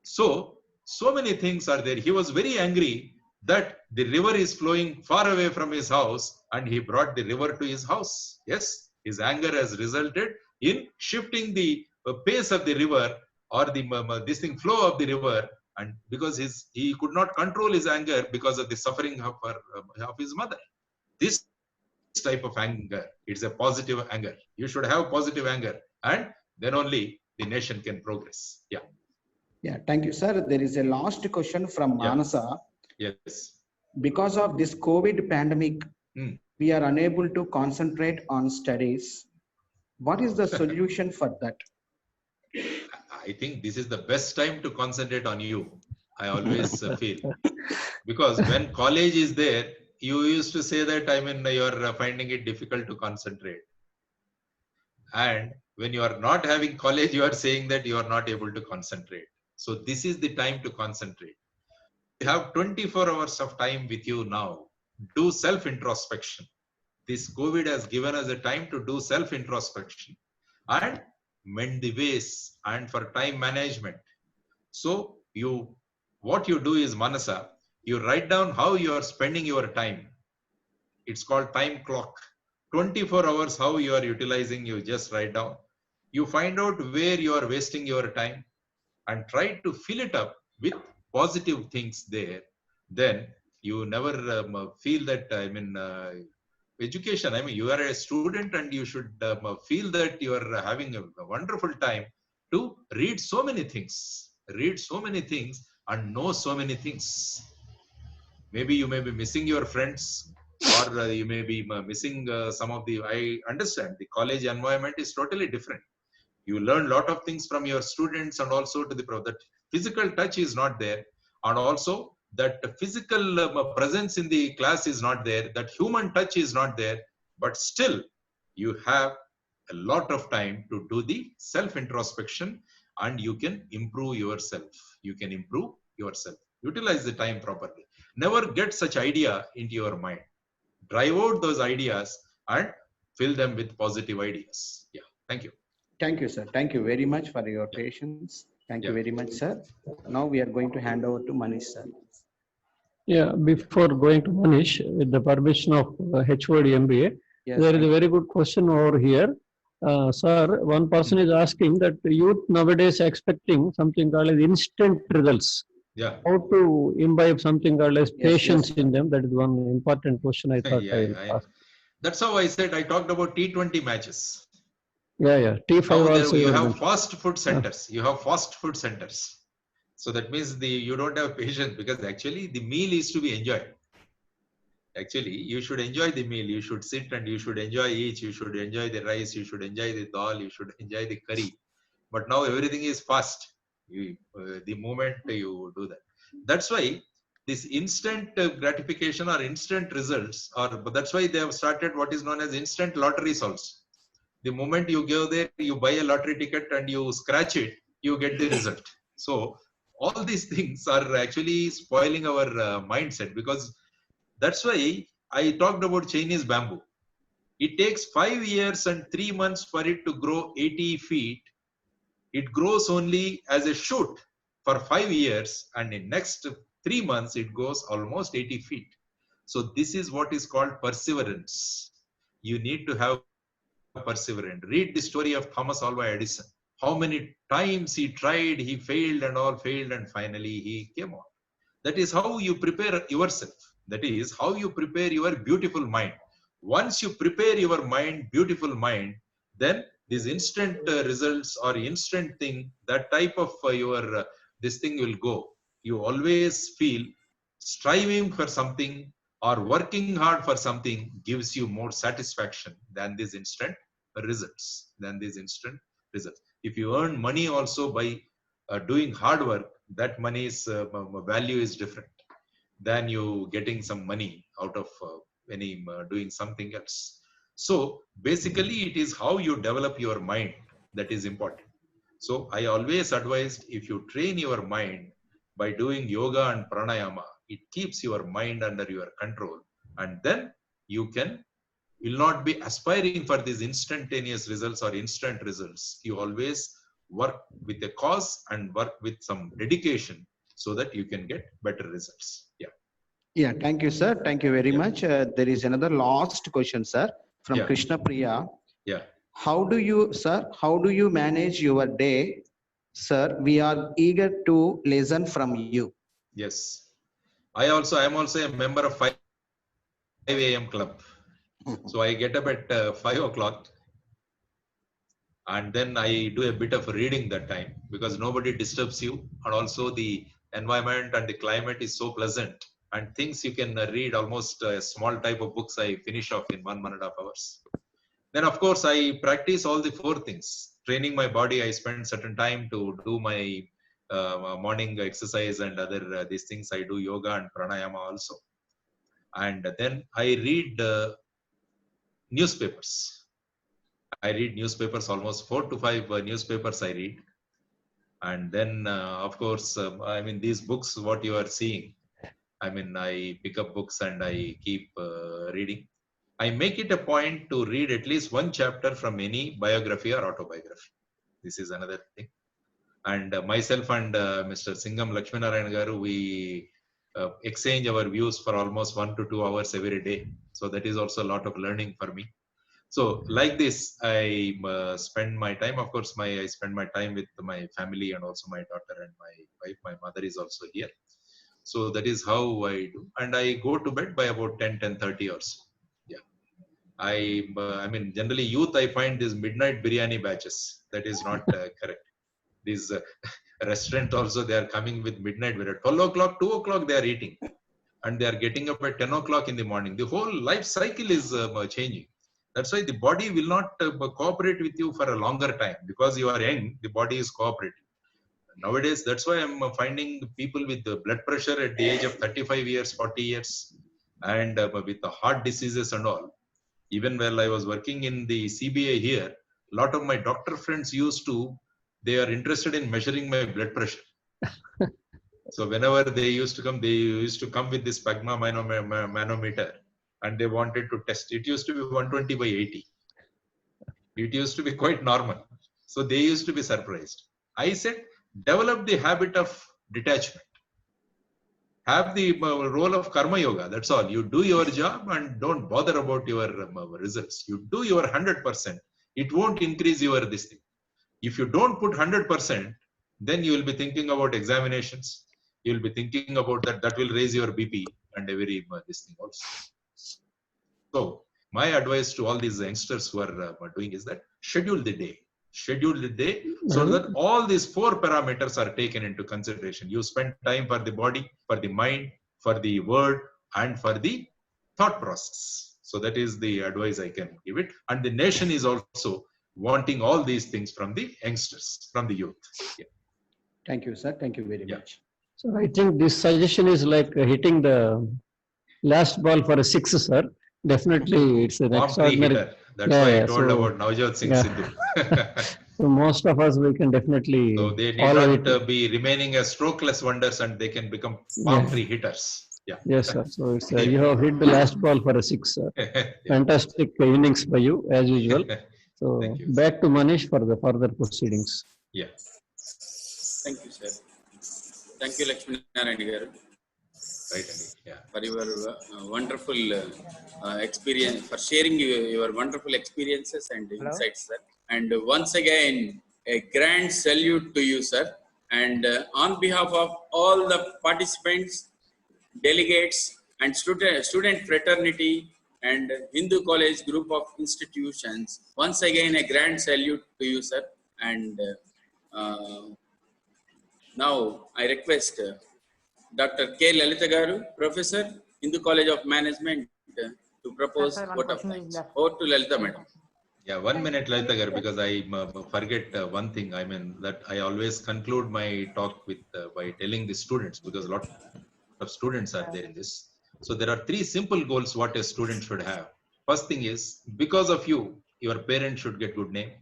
So many things are there. He was very angry that the river is flowing far away from his house and he brought the river to his house. Yes, his anger has resulted in shifting the pace of the river or the flow of the river, and because he could not control his anger because of the suffering of his mother. This type of anger, it's a positive anger. You should have positive anger and then only the nation can progress. Yeah. Yeah, thank you, sir. There is a last question from Manasa. Yes. Because of this COVID pandemic, we are unable to concentrate on studies. What is the solution for that? I think this is the best time to concentrate on you. I always feel. Because when college is there, you used to say that, I mean, you're finding it difficult to concentrate. And when you are not having college, you are saying that you are not able to concentrate. So this is the time to concentrate. You have 24 hours of time with you now. Do self-introspection. This COVID has given us a time to do self-introspection and mend the ways and for time management. So what you do is, Manasa, you write down how you are spending your time. It's called time clock. 24 hours, how you are utilizing, you just write down. You find out where you are wasting your time and try to fill it up with positive things there. then you never feel that, education, you are a student and you should feel that you are having a wonderful time to read so many things, and know so many things. Maybe you may be missing your friends, or you may be missing some of the, I understand the college environment is totally different. You learn a lot of things from your students, and also to the that physical touch is not there, and also that physical presence in the class is not there, that human touch is not there, but still you have a lot of time to do the self introspection, and you can improve yourself. Utilize the time properly. Never get such idea into your mind. Drive out those ideas and fill them with positive ideas. Yeah, thank you. Thank you, sir. Thank you very much for your patience. Thank you very much, sir. Now we are going to hand over to Manish, sir. Yeah, before going to Manish, with the permission of HOD MBA, Yes, there is thank a you. very good question over here. Sir, one person is asking that youth nowadays expecting something called as instant results. Yeah. How to imbibe something called as Yes, patience yes. in them? That is one important question I thought I will ask. That's how I said I talked about T20 matches. Yeah. T5 How there also you you have mentioned. fast food centers. So that means you don't have patience, because actually the meal is to be enjoyed. Actually, you should enjoy the meal. You should sit and you should enjoy each. You should enjoy the rice. You should enjoy the dal. You should enjoy the curry. But now everything is fast. The moment you do that. That's why this instant gratification or instant results, but that's why they have started what is known as instant lotteries also. The moment you go there, you buy a lottery ticket and you scratch it, you get the result. So all these things are actually spoiling our mindset, because that's why I talked about Chinese bamboo. It takes 5 years and 3 months for it to grow 80 feet. It grows only as a shoot for 5 years, and in next 3 months, it goes almost 80 feet. So this is what is called perseverance. You need to have perseverance. Read the story of Thomas Alva Edison. How many times he tried, he failed and all failed, and finally he came out. That is how you prepare yourself. That is how you prepare your beautiful mind. Once you prepare your mind, beautiful mind, then these instant results or instant thing, that type of this thing will go. You always feel striving for something or working hard for something gives you more satisfaction than these instant results. If you earn money also by doing hard work, that money's value is different than you getting some money out of doing something else. So basically, it is how you develop your mind that is important. So I always advised, if you train your mind by doing yoga and pranayama, it keeps your mind under your control, and then you will not be aspiring for these instantaneous results or instant results. You always work with a cause and work with some dedication so that you can get better results. Yeah. Yeah, thank you, sir. Thank you very Yeah. much. There is another last question, sir, from Yeah. Krishna Priya. Yeah. How do you manage your day, sir? We are eager to listen from you. Yes. I am also a member of 5 a.m. club. So I get up at 5 o'clock, and then I do a bit of reading that time, because nobody disturbs you, and also the environment and the climate is so pleasant, and things you can read almost a small type of books I finish off in 1.5 hours. Then of course I practice all the 4 things. Training my body, I spend certain time to do my morning exercise and other these things. I do yoga and pranayama also. And then I read newspapers. I read newspapers, almost 4 to 5 newspapers I read. And then, of course, these books, what you are seeing, I pick up books and I keep reading. I make it a point to read at least 1 chapter from any biography or autobiography. This is another thing. And myself and Mr. Singham Lakshminarayan Garu, we exchange our views for almost 1 to 2 hours every day. So that is also a lot of learning for me. So like this, I spend my time. Of course, I spend my time with my family and also my daughter and my wife. My mother is also here. So that is how I do. And I go to bed by about 10:30 or so. Yeah. I mean, generally youth, I find these midnight biryani batches. That is not correct. These restaurant also, they are coming with midnight, where at 12 o'clock, 2 o'clock, they are eating. And they are getting up at 10 o'clock in the morning. The whole life cycle is changing. That's why the body will not cooperate with you for a longer time. Because you are young, the body is cooperating. Nowadays, that's why I'm finding people with the blood pressure at the age of 35 years, 40 years, and with the heart diseases and all. Even while I was working in the CBA here, a lot of my doctor friends they are interested in measuring my blood pressure. So whenever they used to come with this Pagma manometer, and they wanted to test. It used to be 120/80. It used to be quite normal. So they used to be surprised. I said, develop the habit of detachment. Have the role of karma yoga. That's all. You do your job and don't bother about your results. You do your 100%. It won't increase your this thing. If you don't put 100%, then you will be thinking about examinations. You will be thinking about that will raise your BP and every this thing also. So my advice to all these youngsters who are doing is that schedule the day so that all these 4 parameters are taken into consideration. You spend time for the body, for the mind, for the word, and for the thought process. So that is the advice I can give it. And the nation is also wanting all these things from the youngsters, from the youth. Yeah. Thank you, sir. Thank you very much. So I think this suggestion is like hitting the last ball for a 6, sir. Definitely, it's an extraordinary. Hitter. That's why I told about Navjot Singh Sidhu. So most of us, we can definitely. So they need not be remaining as strokeless wonders, and they can become palm tree hitters. Yeah. Yes, sir. So it's you have hit the last ball for a 6, sir. Fantastic innings by you, as usual. So back to Manish for the further proceedings. Yeah. Thank you, sir. Thank you, Lakshmi Narayan garu. Right, yeah. For your wonderful experience, for sharing your wonderful experiences and insights, sir. And once again, a grand salute to you, sir. And on behalf of all the participants, delegates, and student fraternity and Hindu College group of institutions, once again, a grand salute to you, sir. And now I request Dr. K. Lalitha Garu, Professor, Hindu College of Management, to propose vote of thanks. Over to Lalitha, madam. Yeah, 1 minute, Lalitha Garu, because I forget one thing. I mean, that I always conclude my talk with by telling the students, because a lot of students are there in this. So there are 3 simple goals what a student should have. First thing is, because of you, your parents should get good name.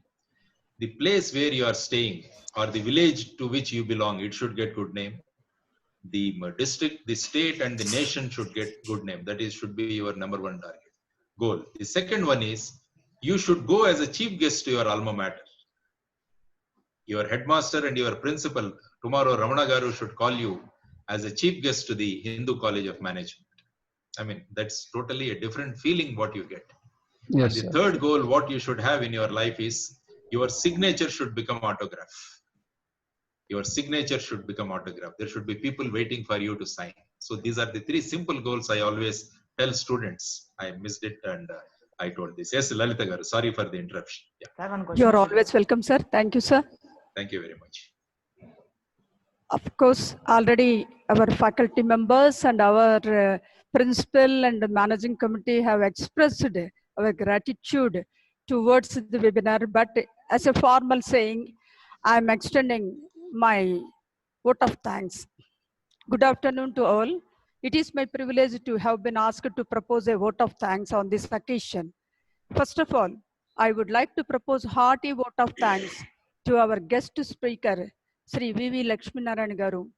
The place where you are staying or the village to which you belong, it should get good name. The district, the state, and the nation should get good name. That is, should be your #1 target goal. The second one is, you should go as a chief guest to your alma mater. Your headmaster and your principal, tomorrow Ramana Garu should call you as a chief guest to the Hindu College of Management. I mean, that's totally a different feeling what you get. Yes, and the third goal, what you should have in your life is, your signature should become autograph. Your signature should become autograph. There should be people waiting for you to sign. So these are the 3 simple goals I always tell students. I missed it and I told this. Yes, Lalitha Garu, sorry for the interruption. Yeah. You're always welcome, sir. Thank you, sir. Thank you very much. Of course, already our faculty members and our principal and the managing committee have expressed our gratitude towards the webinar. But as a formal saying, I'm extending my vote of thanks. Good afternoon to all. It is my privilege to have been asked to propose a vote of thanks on this occasion. First of all, I would like to propose hearty vote of thanks to our guest speaker, Sri V.V. Lakshmi Narayan Garu.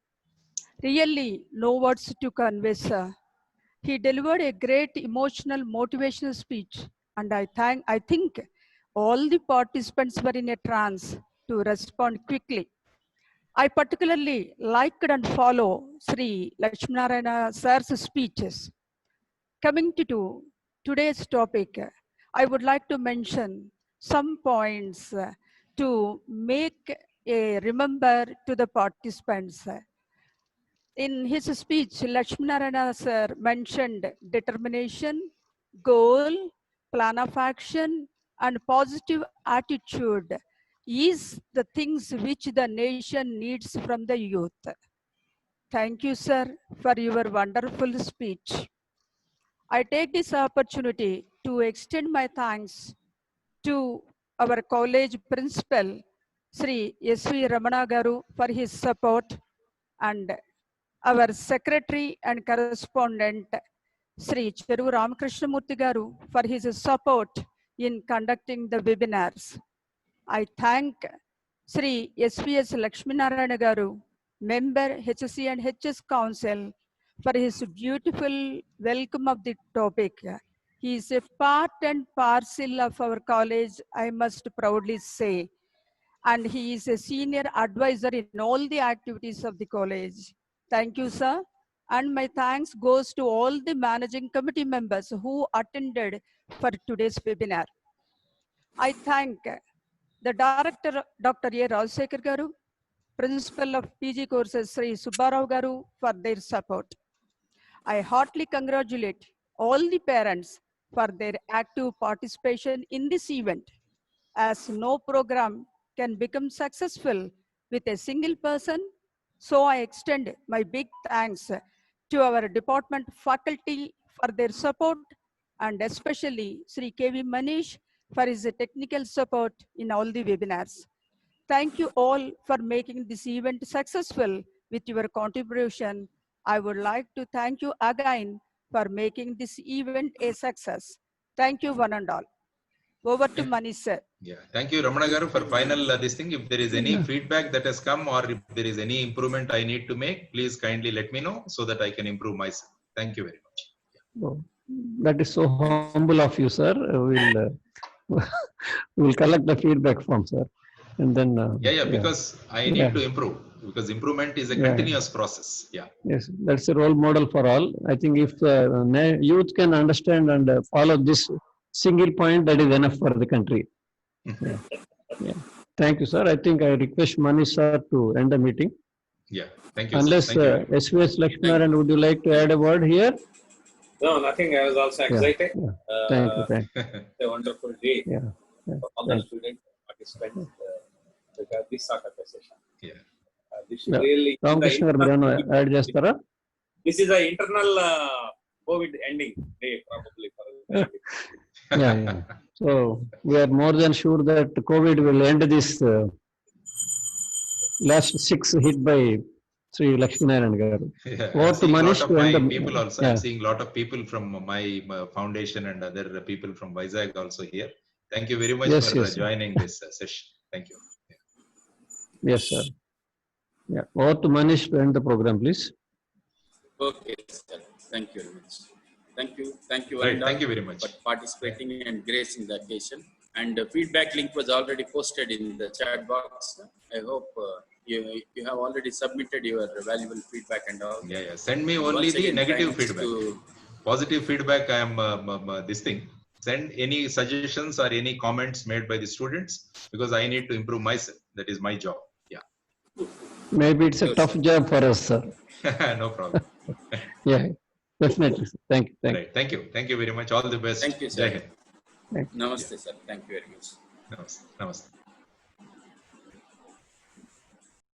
Really, no words to convey, sir. He delivered a great emotional, motivational speech, and I think all the participants were in a trance to respond quickly. I particularly liked and follow Sri Lakshminarayana sir's speeches. Coming to today's topic, I would like to mention some points to make a remember to the participants. In his speech, Lakshminarayana sir mentioned determination, goal, plan of action, and positive attitude is the things which the nation needs from the youth. Thank you, sir, for your wonderful speech. I take this opportunity to extend my thanks to our college principal, Sri S.V. Ramana Garu, for his support, and our secretary and correspondent, Sri Cheru Ramakrishnamurthy Garu, for his support in conducting the webinars. I thank Sri S.V.S. Lakshminarayana Garu, member HSC and HS Council, for his beautiful welcome of the topic. He is a part and parcel of our college, I must proudly say, and he is a senior advisor in all the activities of the college. Thank you, sir. And my thanks goes to all the managing committee members who attended for today's webinar. I thank the director, Dr. A. Rajsekhar Garu, principal of PG courses, Sri Subbarao Garu, for their support. I heartily congratulate all the parents for their active participation in this event, as no program can become successful with a single person. So I extend my big thanks to our department faculty for their support, and especially Sri K.V. Manish for his technical support in all the webinars. Thank you all for making this event successful with your contribution. I would like to thank you again for making this event a success. Thank you, one and all. Over to Manish, sir. Yeah, thank you, Ramana Garu, for final this thing. If there is any feedback that has come or if there is any improvement I need to make, please kindly let me know so that I can improve myself. Thank you very much. Oh, that is so humble of you, sir. We'll collect the feedback from sir, and then. Because I need to improve, because improvement is a continuous process. Yeah. Yes, that's a role model for all. I think if youth can understand and follow this single point, that is enough for the country. Yeah. Thank you, sir. I think I request Manish sir to end the meeting. Yeah. Thank you. Unless SVS Lakshminarayan, would you like to add a word here? No, nothing. I was also excited. Thank you. Thank you. A wonderful day for all the students and participants to have this sort of a session. Yeah. This is really Ramakrishna garu add chestara? This is an internal COVID ending day, probably for yeah. So we are more than sure that COVID will end this last 6 hit by Sri Lakshminarayan Garu. I'm seeing a lot of my people also. I'm seeing a lot of people from my foundation and other people from Vizag also here. Thank you very much for joining this session. Thank you. Yes, sir. Yeah. Over to Manish to end the program, please. Okay, sir. Thank you very much. Thank you. Thank you. Right. Thank you very much for participating and gracing the occasion. And the feedback link was already posted in the chat box. I hope you have already submitted your valuable feedback and all. Yeah. Send me only the negative feedback. Positive feedback, I am this thing. Send any suggestions or any comments made by the students, because I need to improve myself. That is my job. Yeah. Maybe it's a tough job for us, sir. No problem. Yeah, definitely. Thank you. Right. Thank you. Thank you very much. All the best. Thank you, sir. Namaste, sir. Thank you very much. Namaste. Namaste.